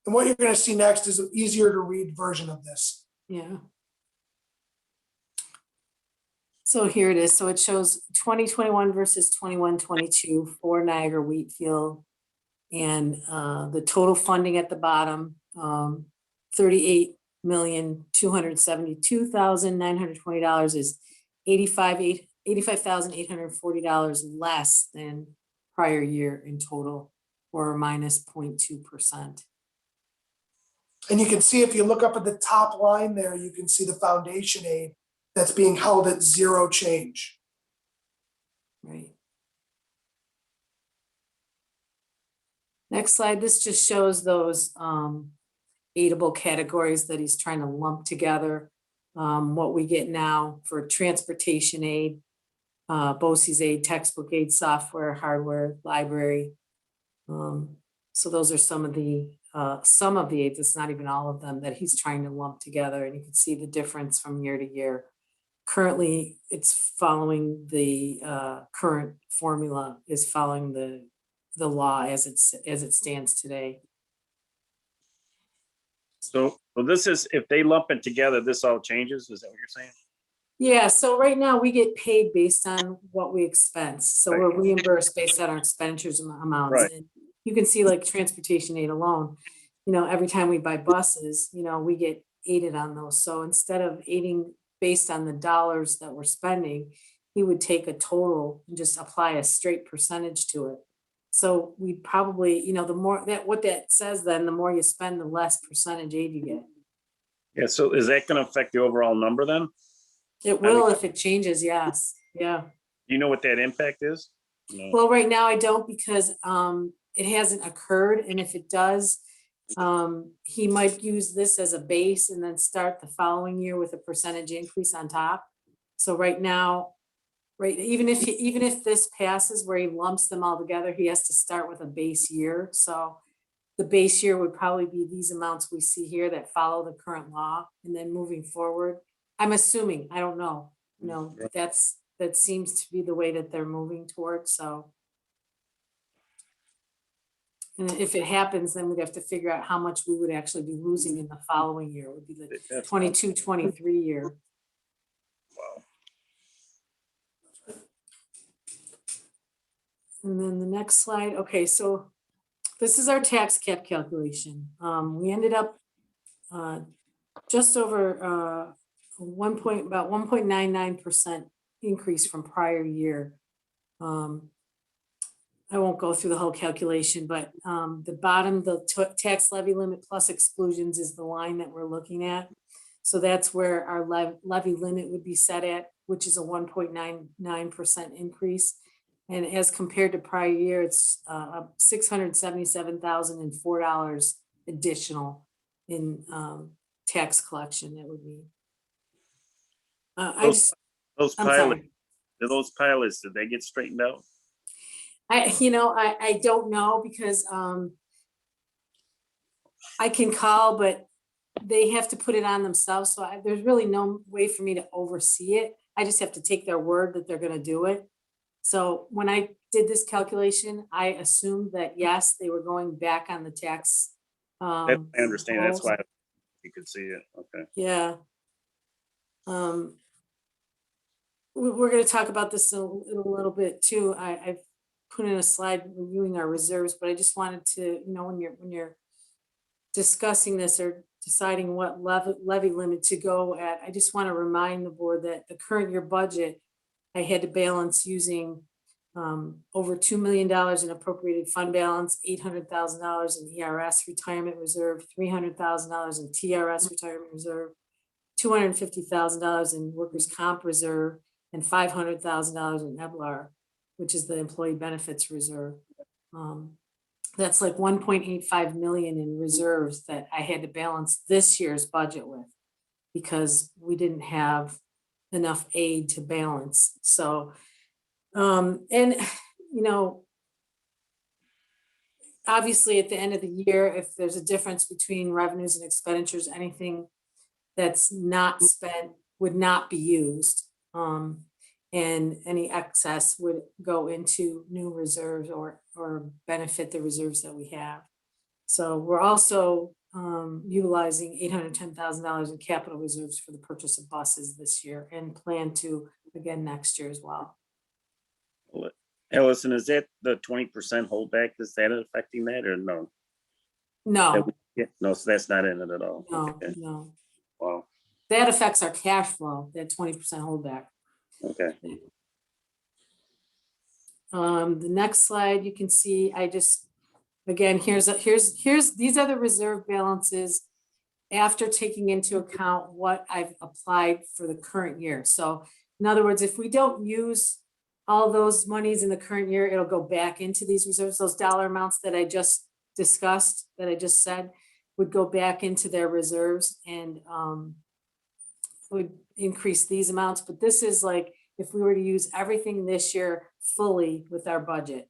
And what you're going to see next is an easier to read version of this. Yeah. So here it is. So it shows 2021 versus 21-22 for Niagara Wheatfield. And the total funding at the bottom, $38,272,920 is $85,840 less than prior year in total, or minus 0.2%. And you can see, if you look up at the top line there, you can see the foundation aid that's being held at zero change. Right. Next slide, this just shows those aidable categories that he's trying to lump together. What we get now for transportation aid, BOCES aid, textbook aid, software, hardware, library. So those are some of the aids, it's not even all of them, that he's trying to lump together, and you can see the difference from year to year. Currently, it's following the current formula is following the law as it stands today. So this is, if they lump it together, this all changes, is that what you're saying? Yeah, so right now we get paid based on what we expense. So Right. we're reimbursed based on our expenditures amounts. Right. And you can see, like, transportation aid alone, every time we buy buses, we get aided on those. So instead of aiding based on the dollars that we're spending, he would take a total and just apply a straight percentage to it. So we probably, the more what that says, then the more you spend, the less percentage aid you get. Yeah, so is that gonna affect the overall number then? It will if it changes, yes. Yeah. You know what that impact is? No. Well, right now I don't because it hasn't occurred. And if it does, he might use this as a base and then start the following year with a percentage increase on top. So right now, right, even if this passes where he lumps them all together, he has to start with a base year. So the base year would probably be these amounts we see here that follow the current law, and then moving forward, I'm assuming, I don't know, that seems to be the way that they're moving towards, so. And if it happens, then we'd have to figure out how much we would actually be losing in the following year, would be the 22-23 year. Wow. And then the next slide, okay, so this is our tax cap calculation. We ended up just over about 1.99% increase from prior year. I won't go through the whole calculation, but the bottom, the tax levy limit plus exclusions is the line that we're looking at. So that's where our levy limit would be set at, which is a 1.99% increase. And as compared to prior year, it's $677,004 additional in tax collection. That would be. Those I'm pilots, sorry. those pilots, did they get straightened out? I don't know because I can call, but they have to put it on themselves. So there's really no way for me to oversee it. I just have to take their word that they're going to do it. So when I did this calculation, I assumed that, yes, they were going back on the tax. I understand. That's rolls. why you could see it. Okay. Yeah. We're going to talk about this in a little bit too. I've put in a slide reviewing our reserves, but I just wanted to, when you're discussing this or deciding what levy limit to go at, I just want to remind the board that the current year budget, I had to balance using over $2 million in appropriated fund balance, $800,000 in ERS retirement reserve, $300,000 in TRS retirement reserve, $250,000 in workers' comp reserve, and $500,000 in EBLAR, which is the employee benefits reserve. That's like 1.85 million in reserves that I had to balance this year's budget with because we didn't have enough aid to balance. So, obviously at the end of the year, if there's a difference between revenues and expenditures, anything that's not spent would not be used. And any excess would go into new reserves or benefit the reserves that we have. So we're also utilizing $810,000 in capital reserves for the purchase of buses this year and plan to again next year as well. Allison, is that the 20% holdback? Is that affecting that or no? No, No, so that's not in it at all. no, Okay. no. Wow. That affects our cash flow, that 20% holdback. Okay. The next slide, you can see, again, these are the reserve balances after taking into account what I've applied for the current year. So in other words, if we don't use all those monies in the current year, it'll go back into these reserves. Those dollar amounts that I just discussed, that I just said, would go back into their reserves and would increase these amounts. But this is like, if we were to use everything this year fully with our budget.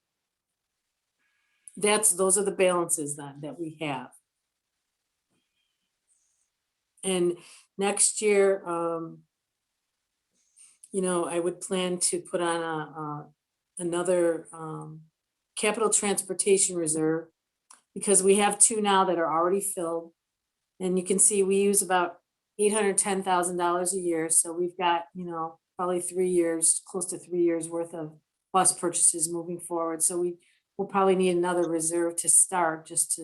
Those are the balances then that we have. And next year, I would plan to put on another capital transportation reserve because we have two now that are already filled. And you can see we use about $810,000 a year. So we've got, probably 3 years, close to 3 years worth of bus purchases moving forward. So we'll probably need another reserve to start, just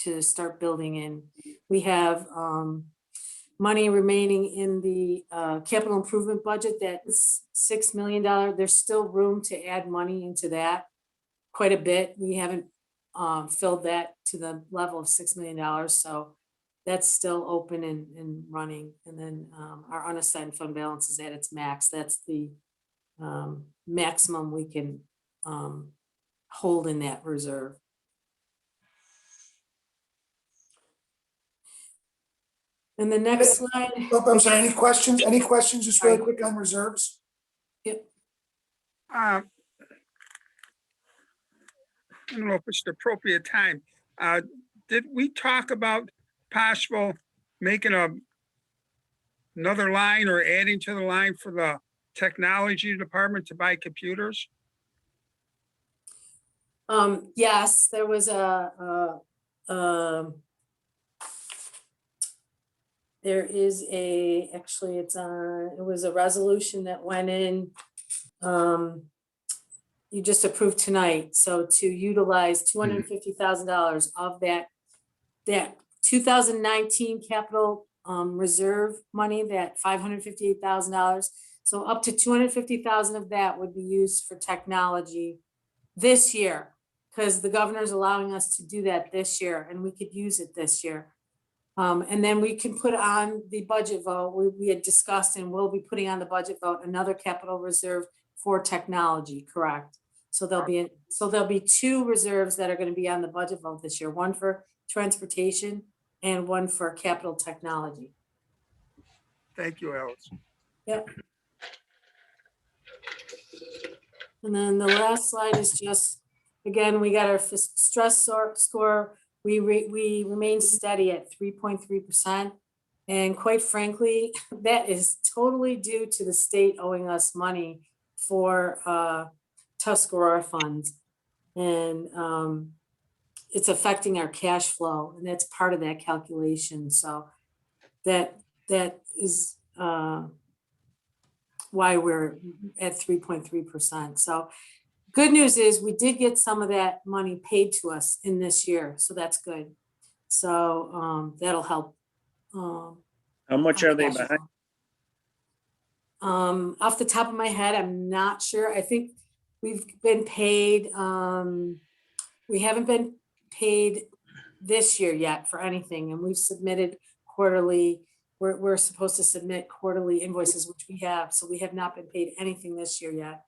to start building in. We have money remaining in the capital improvement budget, that's $6 million. There's still room to add money into that quite a bit. We haven't filled that to the level of $6 million. So that's still open and running. And then our unassigned fund balance is at its max. That's the maximum we can hold in that reserve. And the next slide. Oh, I'm sorry, any questions? Any questions, just really quick on reserves? Yep. I don't know if it's the appropriate time. Did we talk about possible making another line or adding to the line for the technology department to buy computers? Yes, there was there is actually it was a resolution that went in, you just approved tonight. So to utilize $250,000 of that 2019 capital reserve money, that $558,000. So up to 250,000 of that would be used for technology this year, because the governor's allowing us to do that this year, and we could use it this year. And then we can put on the budget vote. We had discussed, and we'll be putting on the budget vote another capital reserve for technology, correct? So there'll be two reserves that are going to be on the budget vote this year, one for transportation and one for capital technology. Thank you, Alice. Yep. And then the last slide is just, again, we got our stress score. We remain steady at 3.3%. And quite frankly, that is totally due to the state owing us money for Tuscarora funds. And it's affecting our cash flow, and that's part of that calculation. So that is why we're at 3.3%. So good news is we did get some of that money paid to us in this year. So that's good. So that'll help. How much are they behind? Off the top of my head, I'm not sure. I think we've been paid, we haven't been paid this year yet for anything, and we've submitted quarterly. We're supposed to submit quarterly invoices, which we have, so we have not been paid anything this year yet.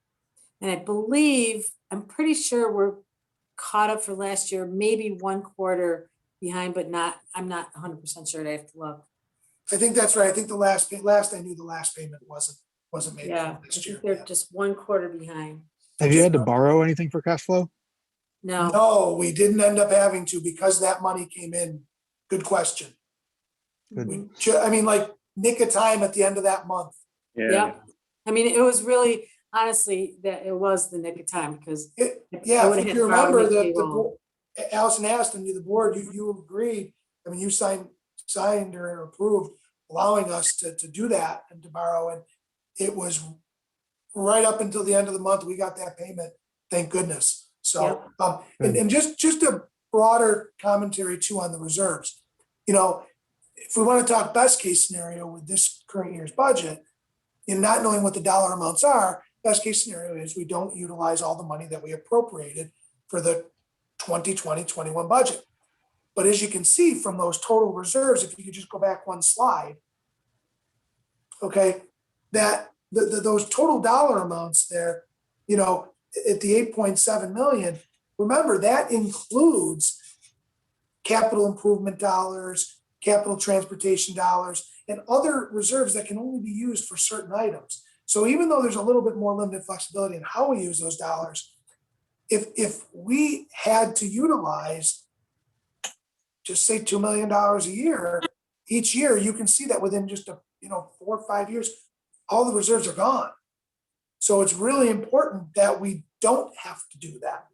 And I believe, I'm pretty sure we're caught up for last year, maybe one quarter behind, but I'm not 100% sure. I have to look. I think that's right. I think the last I knew the last payment wasn't made Yeah, I this year. think they're just one quarter behind. Have you had to borrow anything for cash flow? No. No, we didn't end up having to because that money came in. Good question. Good. I mean, like nick of time at the end of that month. Yeah. I mean, it was really, honestly, that it was the nick of time because Yeah, if you remember Allison asked and the board, you agreed. I mean, you signed or approved allowing us to do that and to borrow. And it was right up until the end of the month, we got that payment. Thank goodness. So, and just a broader commentary too on the reserves. You know, if we want to talk best case scenario with this current year's budget, and not knowing what the dollar amounts are, best case scenario is we don't utilize all the money that we appropriated for the 2020-21 budget. But as you can see from those total reserves, if you could just go back one slide, okay, that those total dollar amounts there, you know, at the 8.7 million, remember that includes capital improvement dollars, capital transportation dollars, and other reserves that can only be used for certain items. So even though there's a little bit more limited flexibility in how we use those dollars, if we had to utilize, just say $2 million a year, each year, you can see that within just 4 or 5 years, all the reserves are gone. So it's really important that we don't have to do that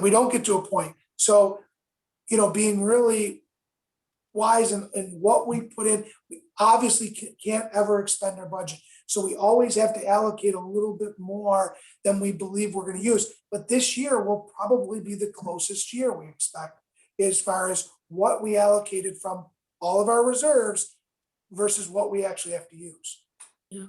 we don't get to a point. So, being really wise in what we put in, we obviously can't ever expend our budget. So we always have to allocate a little bit more than we believe we're going to use. But this year will probably be the closest year we expect as far as what we allocated from all of our reserves versus what we actually have to use. Yeah.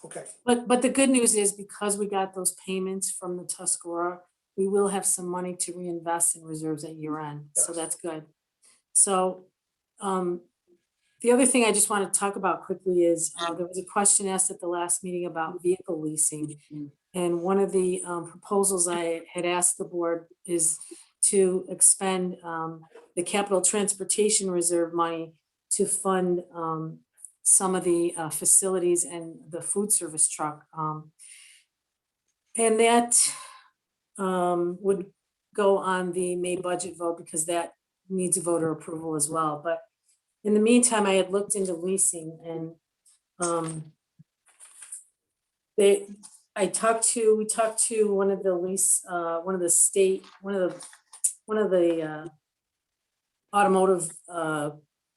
Okay. But the good news is because we got those payments from the Tuscarora, we will have some money to reinvest in reserves at year end. So that's good. So The other thing I just want to talk about quickly is there was a question asked at the last meeting about vehicle leasing. And one of the proposals I had asked the board is to expend the capital transportation reserve money to fund some of the facilities and the food service truck. And that would go on the May budget vote because that needs voter approval as well. But in the meantime, I had looked into leasing and we talked to one of the automotive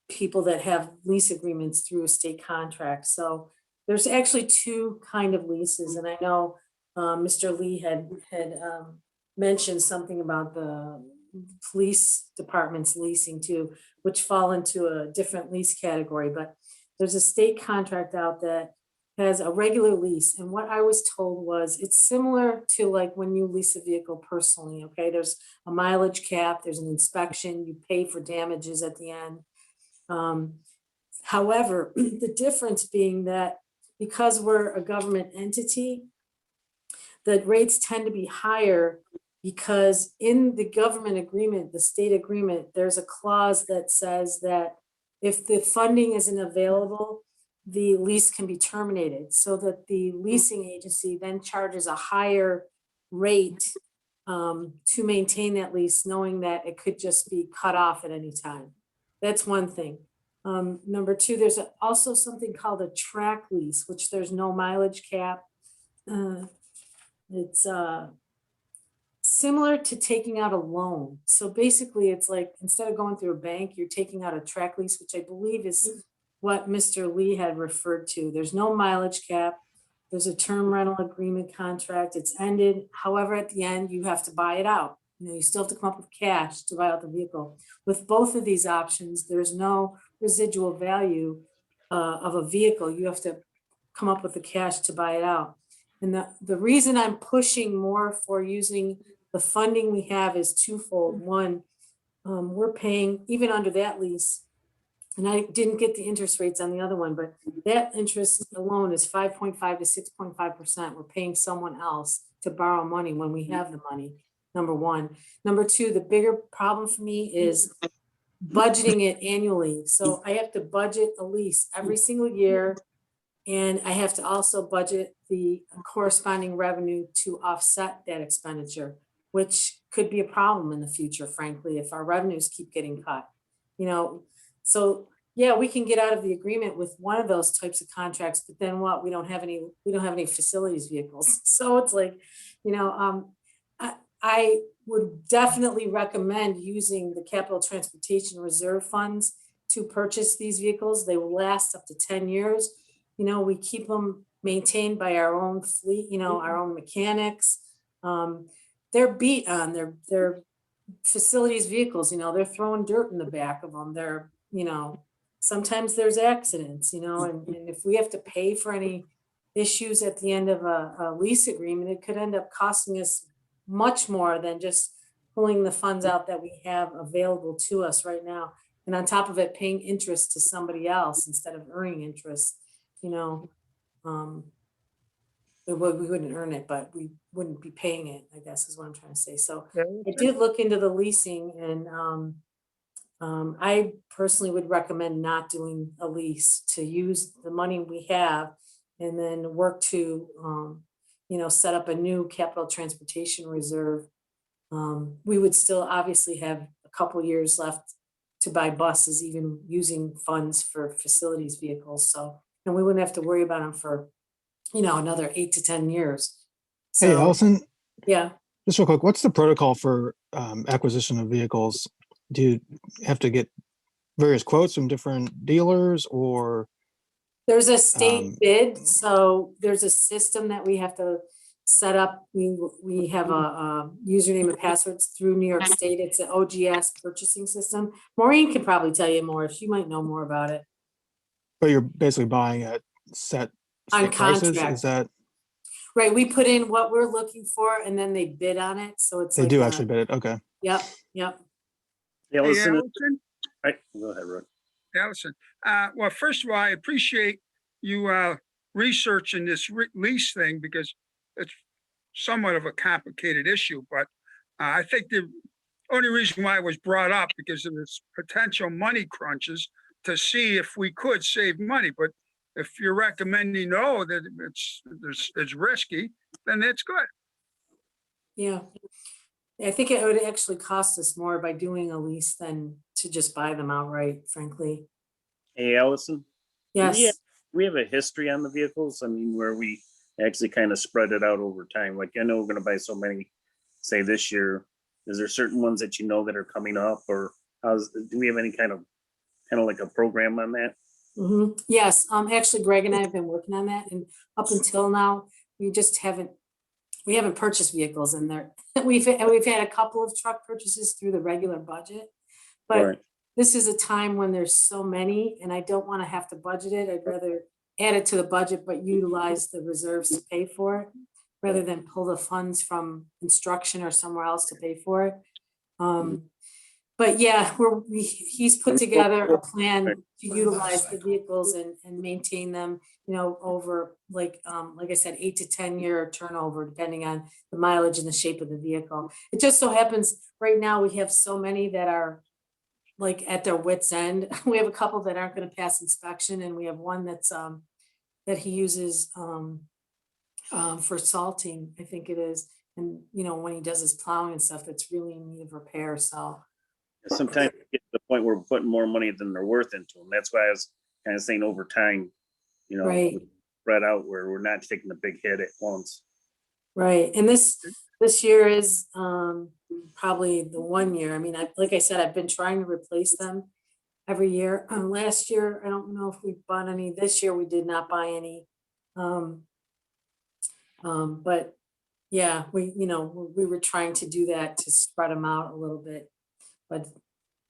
people that have lease agreements through a state contract. So there's actually two kind of leases. And I know Mr. Lee had mentioned something about the police department's leasing too, which fall into a different lease category. But there's a state contract out that has a regular lease. And what I was told was it's similar to like when you lease a vehicle personally, okay? There's a mileage cap, there's an inspection, you pay for damages at the end. However, the difference being that because we're a government entity, the rates tend to be higher because in the government agreement, the state agreement, there's a clause that says that if the funding isn't available, the lease can be terminated so that the leasing agency then charges a higher rate to maintain that lease, knowing that it could just be cut off at any time. That's one thing. Number two, there's also something called a track lease, which there's no mileage cap. It's similar to taking out a loan. So basically it's like, instead of going through a bank, you're taking out a track lease, which I believe is what Mr. Lee had referred to. There's no mileage cap. There's a term rental agreement contract. It's ended. However, at the end, you have to buy it out. You know, you still have to come up with cash to buy out the vehicle. With both of these options, there's no residual value of a vehicle. You have to come up with the cash to buy it out. And the reason I'm pushing more for using the funding we have is twofold. One, we're paying, even under that lease, and I didn't get the interest rates on the other one, but that interest alone is 5.5 to 6.5%. We're paying someone else to borrow money when we have the money, number one. Number two, the bigger problem for me is budgeting it annually. So I have to budget a lease every single year. And I have to also budget the corresponding revenue to offset that expenditure, which could be a problem in the future, frankly, if our revenues keep getting cut. You know, so yeah, we can get out of the agreement with one of those types of contracts, but then what? We don't have any facilities vehicles. So it's like, you know, I would definitely recommend using the capital transportation reserve funds to purchase these vehicles. They will last up to 10 years. You know, we keep them maintained by our own fleet, you know, our own mechanics. They're beat on their facilities vehicles, you know, they're throwing dirt in the back of them. They're, you know, sometimes there's accidents, you know, and if we have to pay for any issues at the end of a lease agreement, it could end up costing us much more than just pulling the funds out that we have available to us right now. And on top of it, paying interest to somebody else instead of earning interest. You know, we wouldn't earn it, but we wouldn't be paying it, I guess is what I'm trying to say. So I did look into the leasing and I personally would recommend not doing a lease, to use the money we have and then work to, you know, set up a new capital transportation reserve. We would still obviously have a couple years left to buy buses, even using funds for facilities vehicles. So, and we wouldn't have to worry about them for, you know, another 8 to 10 years. So, Hey, Allison, yeah. just real quick, what's the protocol for acquisition of vehicles? Do you have to get various quotes from different dealers, or? There's a state bid, so there's a system that we have to set up. We have a username and passwords through New York State. It's an OGS purchasing system. Maureen could probably tell you more. She might know more about it. But you're basically buying at set On prices? contract. Is that? Right, we put in what we're looking for and then they bid on it, so it's They like do actually bid it, okay. Yep. Yeah, Hey, listen. Allison, Right, go ahead, Rick. Allison. Well, first of all, I appreciate you researching this lease thing because it's somewhat of a complicated issue, but I think the only reason why it was brought up because of this potential money crunches to see if we could save money. But if you're recommending no, that it's risky, then that's good. Yeah. I think it would actually cost us more by doing a lease than to just buy them outright, frankly. Hey, Allison? Yes. We have a history on the vehicles. I mean, where we actually kind of spread it out over time. Like I know we're gonna buy so many, say this year. Is there certain ones that you know that are coming up, or do we have any kind of like a program on that? Yes, actually Greg and I have been working on that, and up until now, we haven't purchased vehicles in there. We've had a couple of truck purchases through the regular budget. But Right. this is a time when there's so many and I don't want to have to budget it. I'd rather add it to the budget, but utilize the reserves to pay for it rather than pull the funds from instruction or somewhere else to pay for it. But yeah, he's put together a plan to utilize the vehicles and maintain them, over like I said, 8 to 10 year turnover, depending on the mileage and the shape of the vehicle. It just so happens right now we have so many that are like at their wits' end. We have a couple that aren't going to pass inspection, and we have one that's that he uses for salting, I think it is. And when he does his plowing and stuff, that's really in need of repair. So Sometimes we get to the point where we're putting more money than they're worth into them. That's why I was kind of saying over time, Right. spread out where we're not taking a big hit at once. Right. And this year is probably the 1 year. I mean, like I said, I've been trying to replace them every year. Last year, I don't know if we bought any. This year, we did not buy any. But yeah, we were trying to do that to spread them out a little bit. But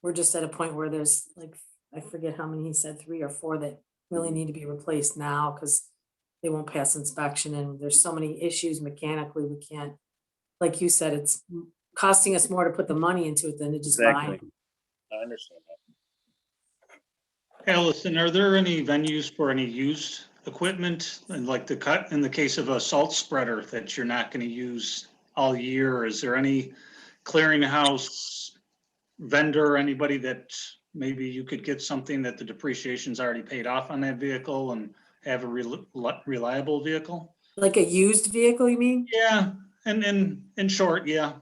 we're just at a point where there's like, I forget how many he said, 3 or 4 that really need to be replaced now because they won't pass inspection. And there's so many issues mechanically, we can't, like you said, it's costing us more to put the money into it than to just buy Exactly. them. I understand that. Allison, are there any venues for any used equipment and like the cut in the case of a salt spreader that you're not going to use all year? Is there any clearinghouse vendor, anybody that maybe you could get something that the depreciation's already paid off on that vehicle and have a reliable vehicle? Like a used vehicle, you mean? Yeah, and in short, yeah.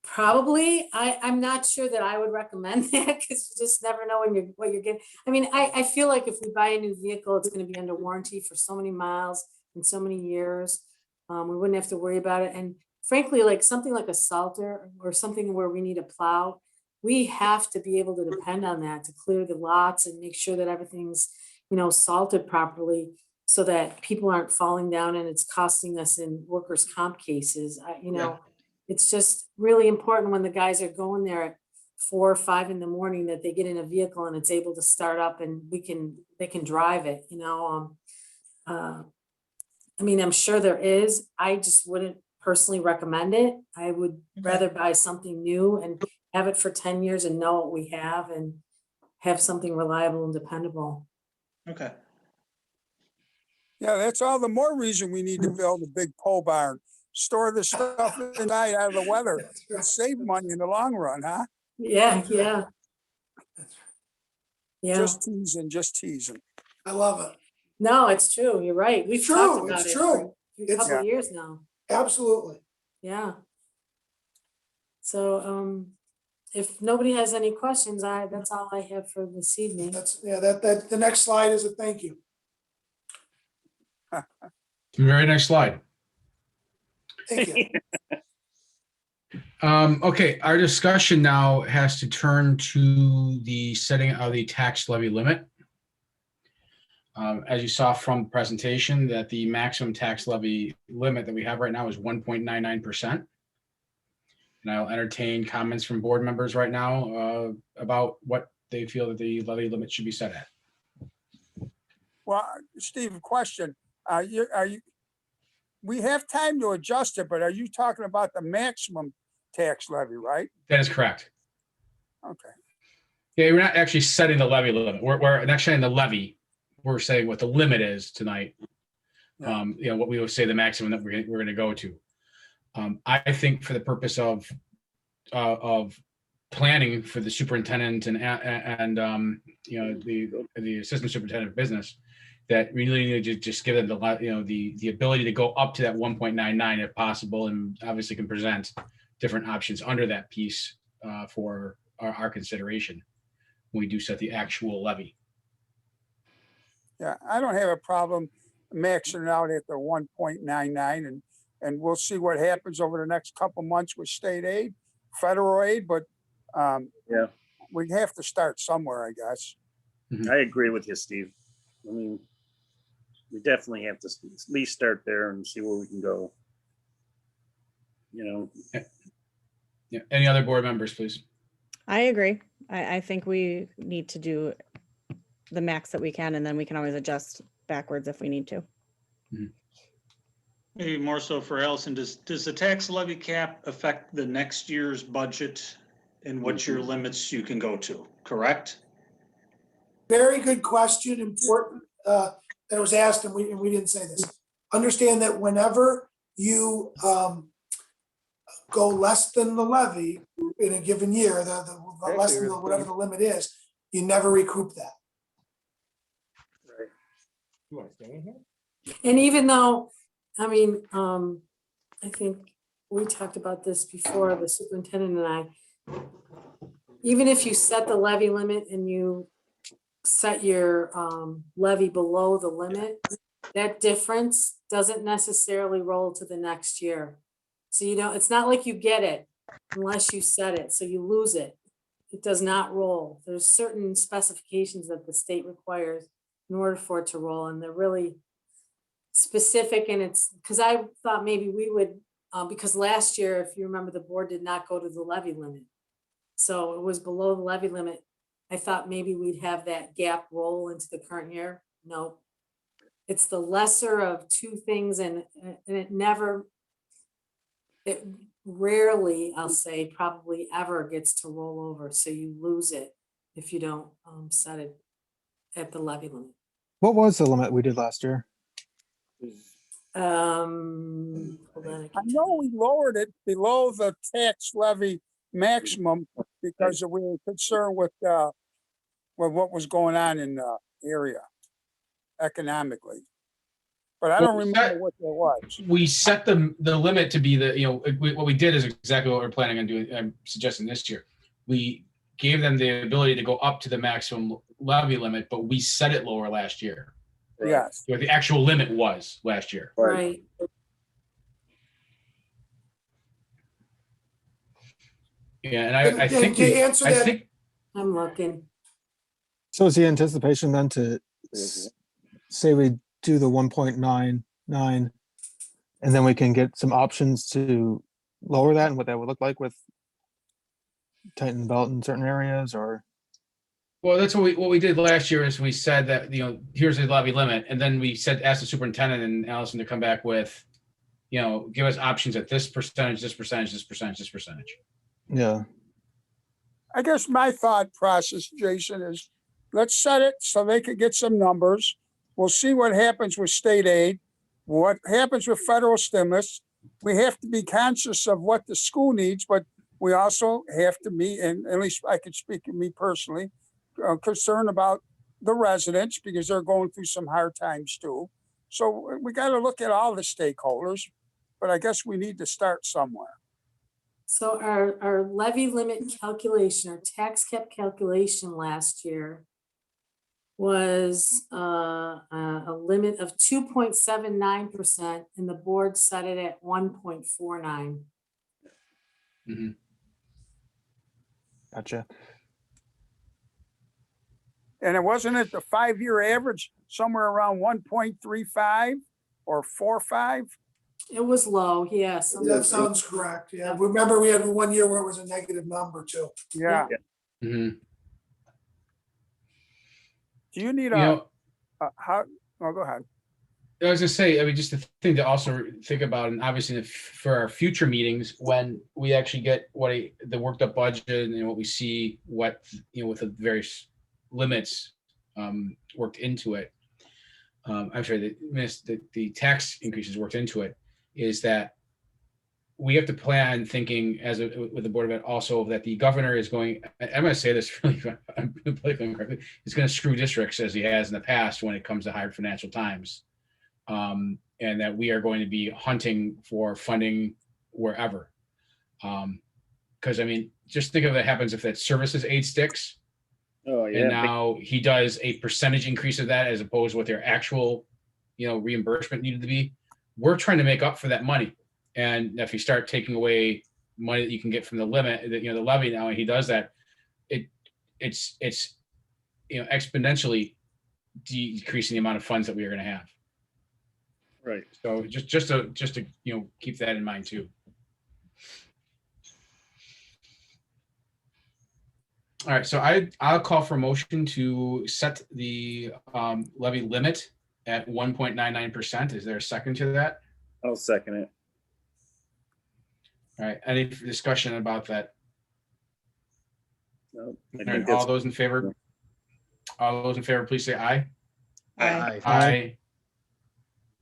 Probably. I'm not sure that I would recommend that because you just never know what you're getting. I mean, I feel like if we buy a new vehicle, it's going to be under warranty for so many miles and so many years. We wouldn't have to worry about it. And frankly, like something like a salter or something where we need a plow, we have to be able to depend on that to clear the lots and make sure that everything's, salted properly so that people aren't falling down and it's costing us in workers' comp cases. Yeah. It's just really important when the guys are going there at 4 or 5 in the morning that they get in a vehicle and it's able to start up and they can drive it, I mean, I'm sure there is. I just wouldn't personally recommend it. I would rather buy something new and have it for 10 years and know what we have and have something reliable and dependable. Okay. Yeah, that's all the more reason we need to build a big pole barn. Store the stuff inside out of the weather and save money in the long run, huh? Yeah. Just teasing. I love it. No, it's true. You're right. We've True, talked about it's it true. for a couple of years now. Absolutely. Yeah. So, if nobody has any questions, that's all I have for this evening. That the next slide is a thank you. Very next slide. Thank you. Okay, our discussion now has to turn to the setting of the tax levy limit. As you saw from the presentation, that the maximum tax levy limit that we have right now is 1.99%. And I'll entertain comments from board members right now about what they feel that the levy limit should be set at. Well, Steve, question. We have time to adjust it, but are you talking about the maximum tax levy, right? That is correct. Okay. Yeah, we're not actually setting the levy limit. We're not setting the levy. We're saying what the limit is tonight. Yeah. What we would say the maximum that we're going to go to. I think for the purpose of planning for the superintendent and the assistant superintendent of business, that we really need to just give them the ability to go up to that 1.99 if possible, and obviously can present different options under that piece for our consideration when we do set the actual levy. Yeah, I don't have a problem maxing it out at the 1.99, and we'll see what happens over the next couple months with state aid, federal aid, but Yeah. we have to start somewhere, I guess. I agree with you, Steve. I mean, we definitely have to at least start there and see where we can go. Yeah. Any other board members, please? I agree. I think we need to do the max that we can, and then we can always adjust backwards if we need to. Maybe more so for Allison, does the tax levy cap affect the next year's budget and what your limits you can go to, correct? Very good question, important, that was asked, and we didn't say this. Understand that whenever you go less than the levy in a given year, the less than whatever the limit is, you never recoup that. Right. You want to stay in here? And even though, I mean, I think we talked about this before, the superintendent and I, even if you set the levy limit and you set your levy below the limit, that difference doesn't necessarily roll to the next year. So it's not like you get it unless you set it, so you lose it. It does not roll. There's certain specifications that the state requires in order for it to roll, and they're really specific. And it's because I thought maybe we would, because last year, if you remember, the board did not go to the levy limit. So it was below the levy limit. I thought maybe we'd have that gap roll into the current year. No, it's the lesser of two things, and it rarely, I'll say, probably ever gets to roll over. So you lose it if you don't set it at the levy limit. What was the limit we did last year? Hold on, I know we lowered it below the tax levy maximum because we were concerned with what was going on in the area economically. But I don't remember what that was. We set the limit to be what we did is exactly what we're planning on doing. I'm suggesting this year. We gave them the ability to go up to the maximum levy limit, but we set it lower last year. Yes. What the actual limit was last year. right. Yeah, and I think to answer that, I'm looking. So is the anticipation then to say we do the 1.99 and then we can get some options to lower that and what that would look like with tighten the belt in certain areas, or? Well, that's what we did last year is we said that, here's the levy limit. And then we asked the superintendent and Allison to come back with, give us options at this percentage, this percentage, this percentage, this percentage. Yeah. I guess my thought process, Jason, is let's set it so they could get some numbers. We'll see what happens with state aid, what happens with federal stimulus. We have to be conscious of what the school needs, but we also have to be, and at least I could speak of me personally, concerned about the residents because they're going through some hard times too. So we got to look at all the stakeholders, but I guess we need to start somewhere. So our levy limit calculation, our tax cap calculation last year was a limit of 2.79%, and the board set it at 1.49. Mm-hmm. Gotcha. And it wasn't at the 5-year average somewhere around 1.35 or 4.5. It was low, yes. that sounds correct. Yeah, remember we had 1 year where it was a negative number too. Yeah. Mm-hmm. Do you need how? Oh, go ahead. I was gonna say, I mean, just the thing to also think about, and obviously for our future meetings, when we actually get the worked up budget and what we see, what, with the various limits worked into it. I'm sorry, the tax increases worked into it, is that we have to plan thinking with the Board of Ed also that the governor is going, I'm going to say this really politically incorrectly, is going to screw districts as he has in the past when it comes to hard financial times. And that we are going to be hunting for funding wherever. Because I mean, just think of what happens if that services aid sticks. Oh, yeah. And now he does a percentage increase of that as opposed to what their actual, reimbursement needed to be. We're trying to make up for that money. And if you start taking away money that you can get from the limit, the levy now, and he does that, it's exponentially decreasing the amount of funds that we are going to have. Right. So just to keep that in mind too. All right, so I'll call for a motion to set the levy limit at 1.99%. Is there a second to that? I'll second it. All right, any discussion about that? No, I All think right, that's all those in favor? All those in favor, please say aye. Aye. Aye.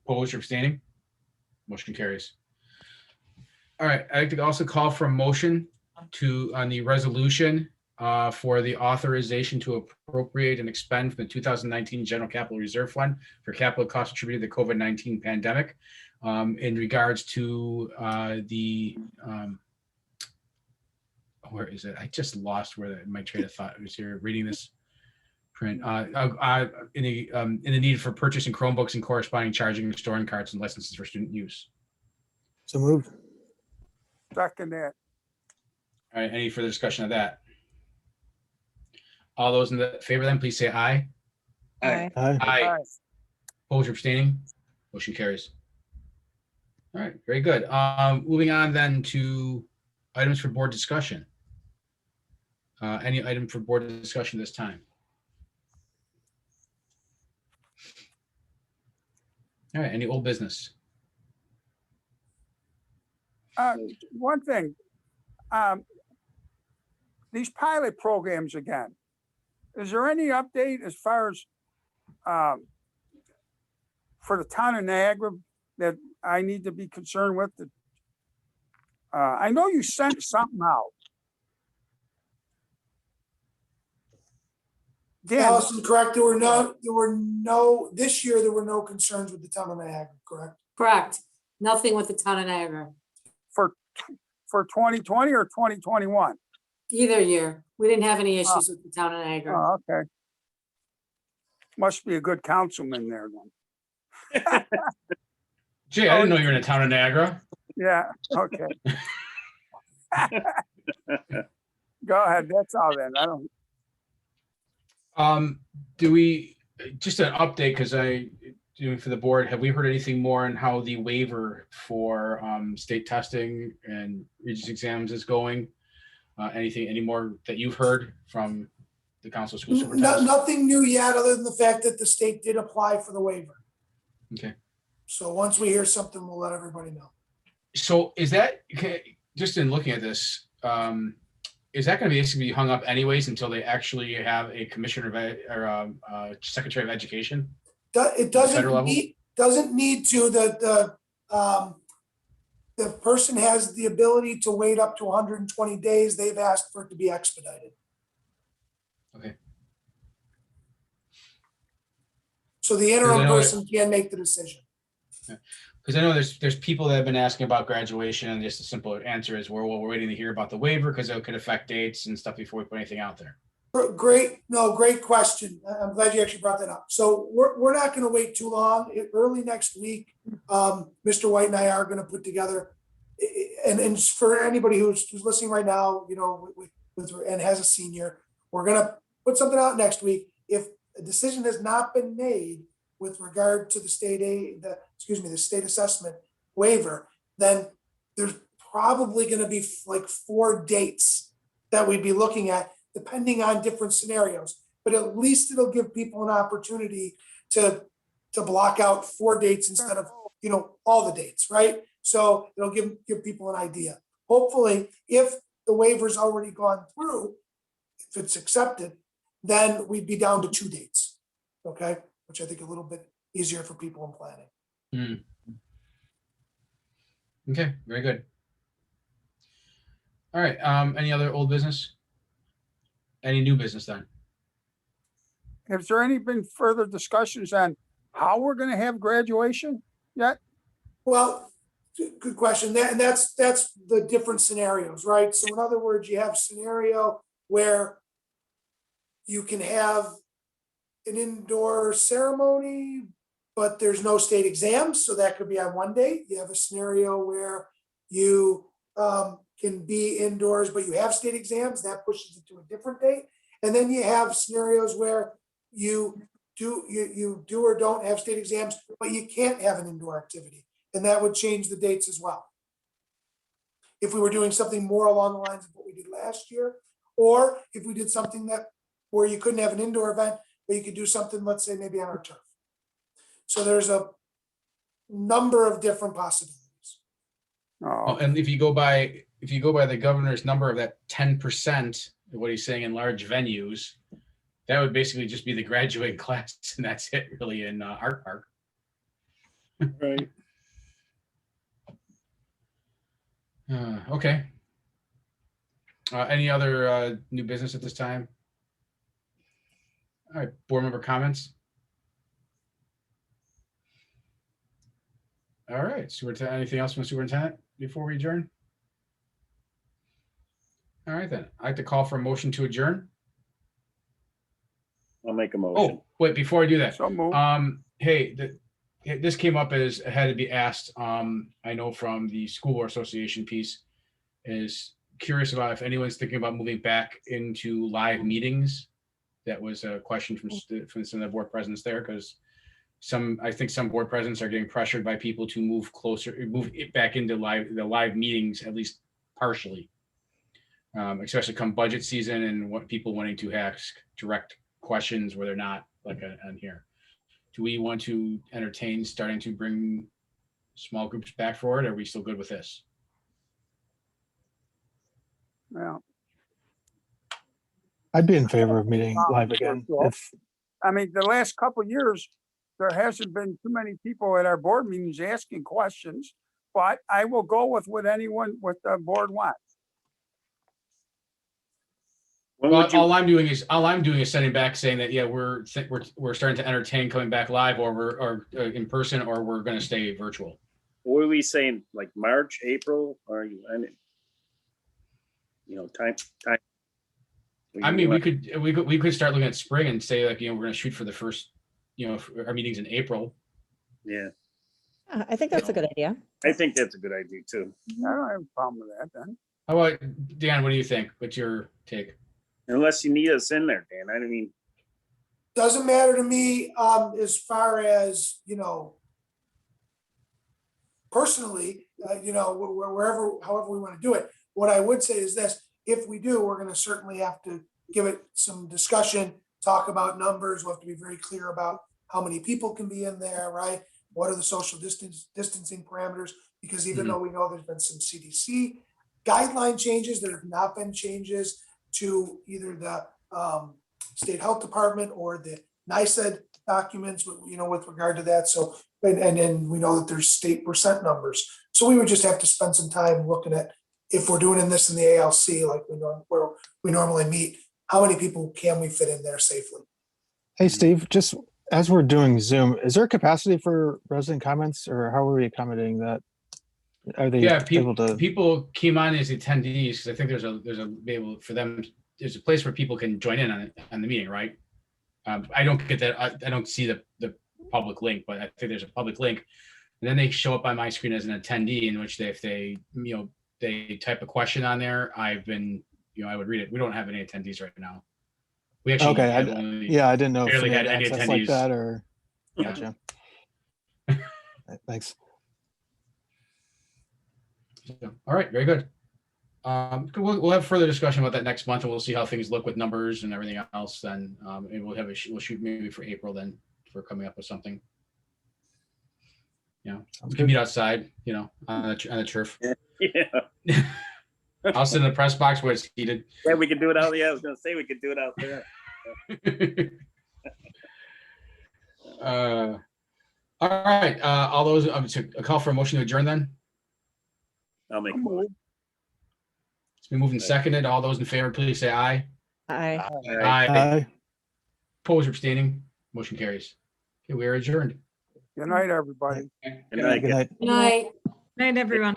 Opposed or abstaining? Motion carries. All right, I'd like to also call for a motion on the resolution for the authorization to appropriate and expend from the 2019 General Capital Reserve Fund for capital costs attributed to the COVID-19 pandemic in regards to where is it? I just lost my train of thought was here reading this print. In the need for purchasing Chromebooks and corresponding charging and storing cards and licenses for student use. So moved. Second that. All right, any further discussion of that? All those in favor then, please say aye. Aye. Aye. Aye. Opposed or abstaining? Motion carries. All right, very good. Moving on then to items for board discussion. Any item for board discussion this time? All right, any old business? One thing, these pilot programs again, is there any update as far as for the town of Niagara that I need to be concerned with? I know you sent something out. Dan, Allison, correct, this year, there were no concerns with the town of Niagara, correct? Correct. Nothing with the town of Niagara. for 2020 or 2021? Either year. We didn't have any issues with the town of Niagara. Oh, okay. Must be a good councilman there then. Gee, I didn't know you were in the town of Niagara. Yeah, okay. Go ahead, that's all then. I don't, Do we, just an update, because for the board, have we heard anything more on how the waiver for state testing and Regents exams is going? Any more that you've heard from the council school superintendents? Nothing new yet, other than the fact that the state did apply for the waiver. Okay. So once we hear something, we'll let everybody know. So is that, just in looking at this, is that going to basically be hung up anyways until they actually have a commissioner or a secretary of education? It doesn't need to. The person has the ability to wait up to 120 days. They've asked for it to be expedited. Okay. So the interim person can make the decision. Because I know there's people that have been asking about graduation, and just a simple answer is we're waiting to hear about the waiver because it could affect dates and stuff before we put anything out there. Great question. I'm glad you actually brought that up. So we're not going to wait too long. Early next week, Mr. White and I are going to put together, and for anybody who's listening right now, and has a senior, we're going to put something out next week. If a decision has not been made with regard to the state assessment waiver, then there's probably going to be like 4 dates that we'd be looking at, depending on different scenarios. But at least it'll give people an opportunity to to block out 4 dates instead of, all the dates, right? So it'll give people an idea. Hopefully, if the waiver's already gone through, if it's accepted, then we'd be down to 2 dates, okay? Which I think a little bit easier for people in planning. Okay, very good. All right, any other old business? Any new business then? Has there any been further discussions on how we're gonna have graduation yet? Well, good question. That's the different scenarios, right? So in other words, you have a scenario where you can have an indoor ceremony, but there's no state exams, so that could be on one date. You have a scenario where you can be indoors, but you have state exams, that pushes it to a different date. And then you have scenarios where you do or don't have state exams, but you can't have an indoor activity, and that would change the dates as well. If we were doing something more along the lines of what we did last year, or if we did something where you couldn't have an indoor event, but you could do something, let's say maybe on our turf. So there's a number of different possibilities. Oh, and if you go by the governor's number of that 10%, what he's saying in large venues, that would basically just be the graduating class, and that's it really in Art Park. Right. Okay. Any other new business at this time? All right, board member comments? All right, superintendent, anything else from the superintendent before we adjourn? All right, then. I'd like to call for a motion to adjourn. I'll make a motion. Oh, wait, before I do that. So moved. Hey, this came up as had to be asked. I know from the school board association piece is curious about if anyone's thinking about moving back into live meetings. That was a question from some of the board presidents there, because I think some board presidents are getting pressured by people to move it back into the live meetings, at least partially. Especially come budget season and what people wanting to ask direct questions where they're not like on here. Do we want to entertain starting to bring small groups back forward? Or are we still good with this? Well, I'd be in favor of meeting live again. I mean, the last couple of years, there hasn't been too many people at our board meetings asking questions, but I will go with what the board wants. Well, all I'm doing is sending back saying that, yeah, we're starting to entertain coming back live or in person, or we're going to stay virtual. What are we saying, like March, April, or time? I mean, we could start looking at spring and say, like, we're going to shoot for the first, our meetings in April. Yeah, I think that's a good idea. I think that's a good idea too. I don't have a problem with that then. How about Dan? What do you think? What's your take? Unless you need us in there, Dan. I mean, Doesn't matter to me as far as, personally, however we want to do it. What I would say is this: if we do, we're going to certainly have to give it some discussion, talk about numbers. We'll have to be very clear about how many people can be in there, right? What are the social distancing parameters? Because even though we know there's been some CDC guideline changes, there have not been changes to either the state health department or the NICEAD documents, with regard to that. So, and then we know that there's state percent numbers. So we would just have to spend some time looking at, if we're doing this in the ALC, like where we normally meet, how many people can we fit in there safely? Hey, Steve, just as we're doing Zoom, is there capacity for resident comments, or how are we accommodating that? Are they able to? People came on as attendees because I think there's a place where people can join in on the meeting, right? I don't get that. I don't see the public link, but I think there's a public link, and then they show up on my screen as an attendee, in which if they type a question on there, I would read it. We don't have any attendees right now. We actually I didn't know if barely we had any access attendees like that, or yeah. Gotcha. Thanks. All right, very good. We'll have further discussion about that next month, and we'll see how things look with numbers and everything else. Then we'll shoot maybe for April then for coming up with something. You know, Sounds we can good. meet outside, you know, on the turf. Yeah, I'll sit in the press box where it's heated. yeah, we could do it out. Yeah, I was gonna say we could do it out there. All right, all those, a call for a motion to adjourn then? I'll make. It's been moved and seconded. All those in favor, please say aye. Aye. Aye. Aye. Opposed or abstaining, motion carries. Okay, we are adjourned. Good night, everybody. Good night. Good night. Good night. Night, everyone.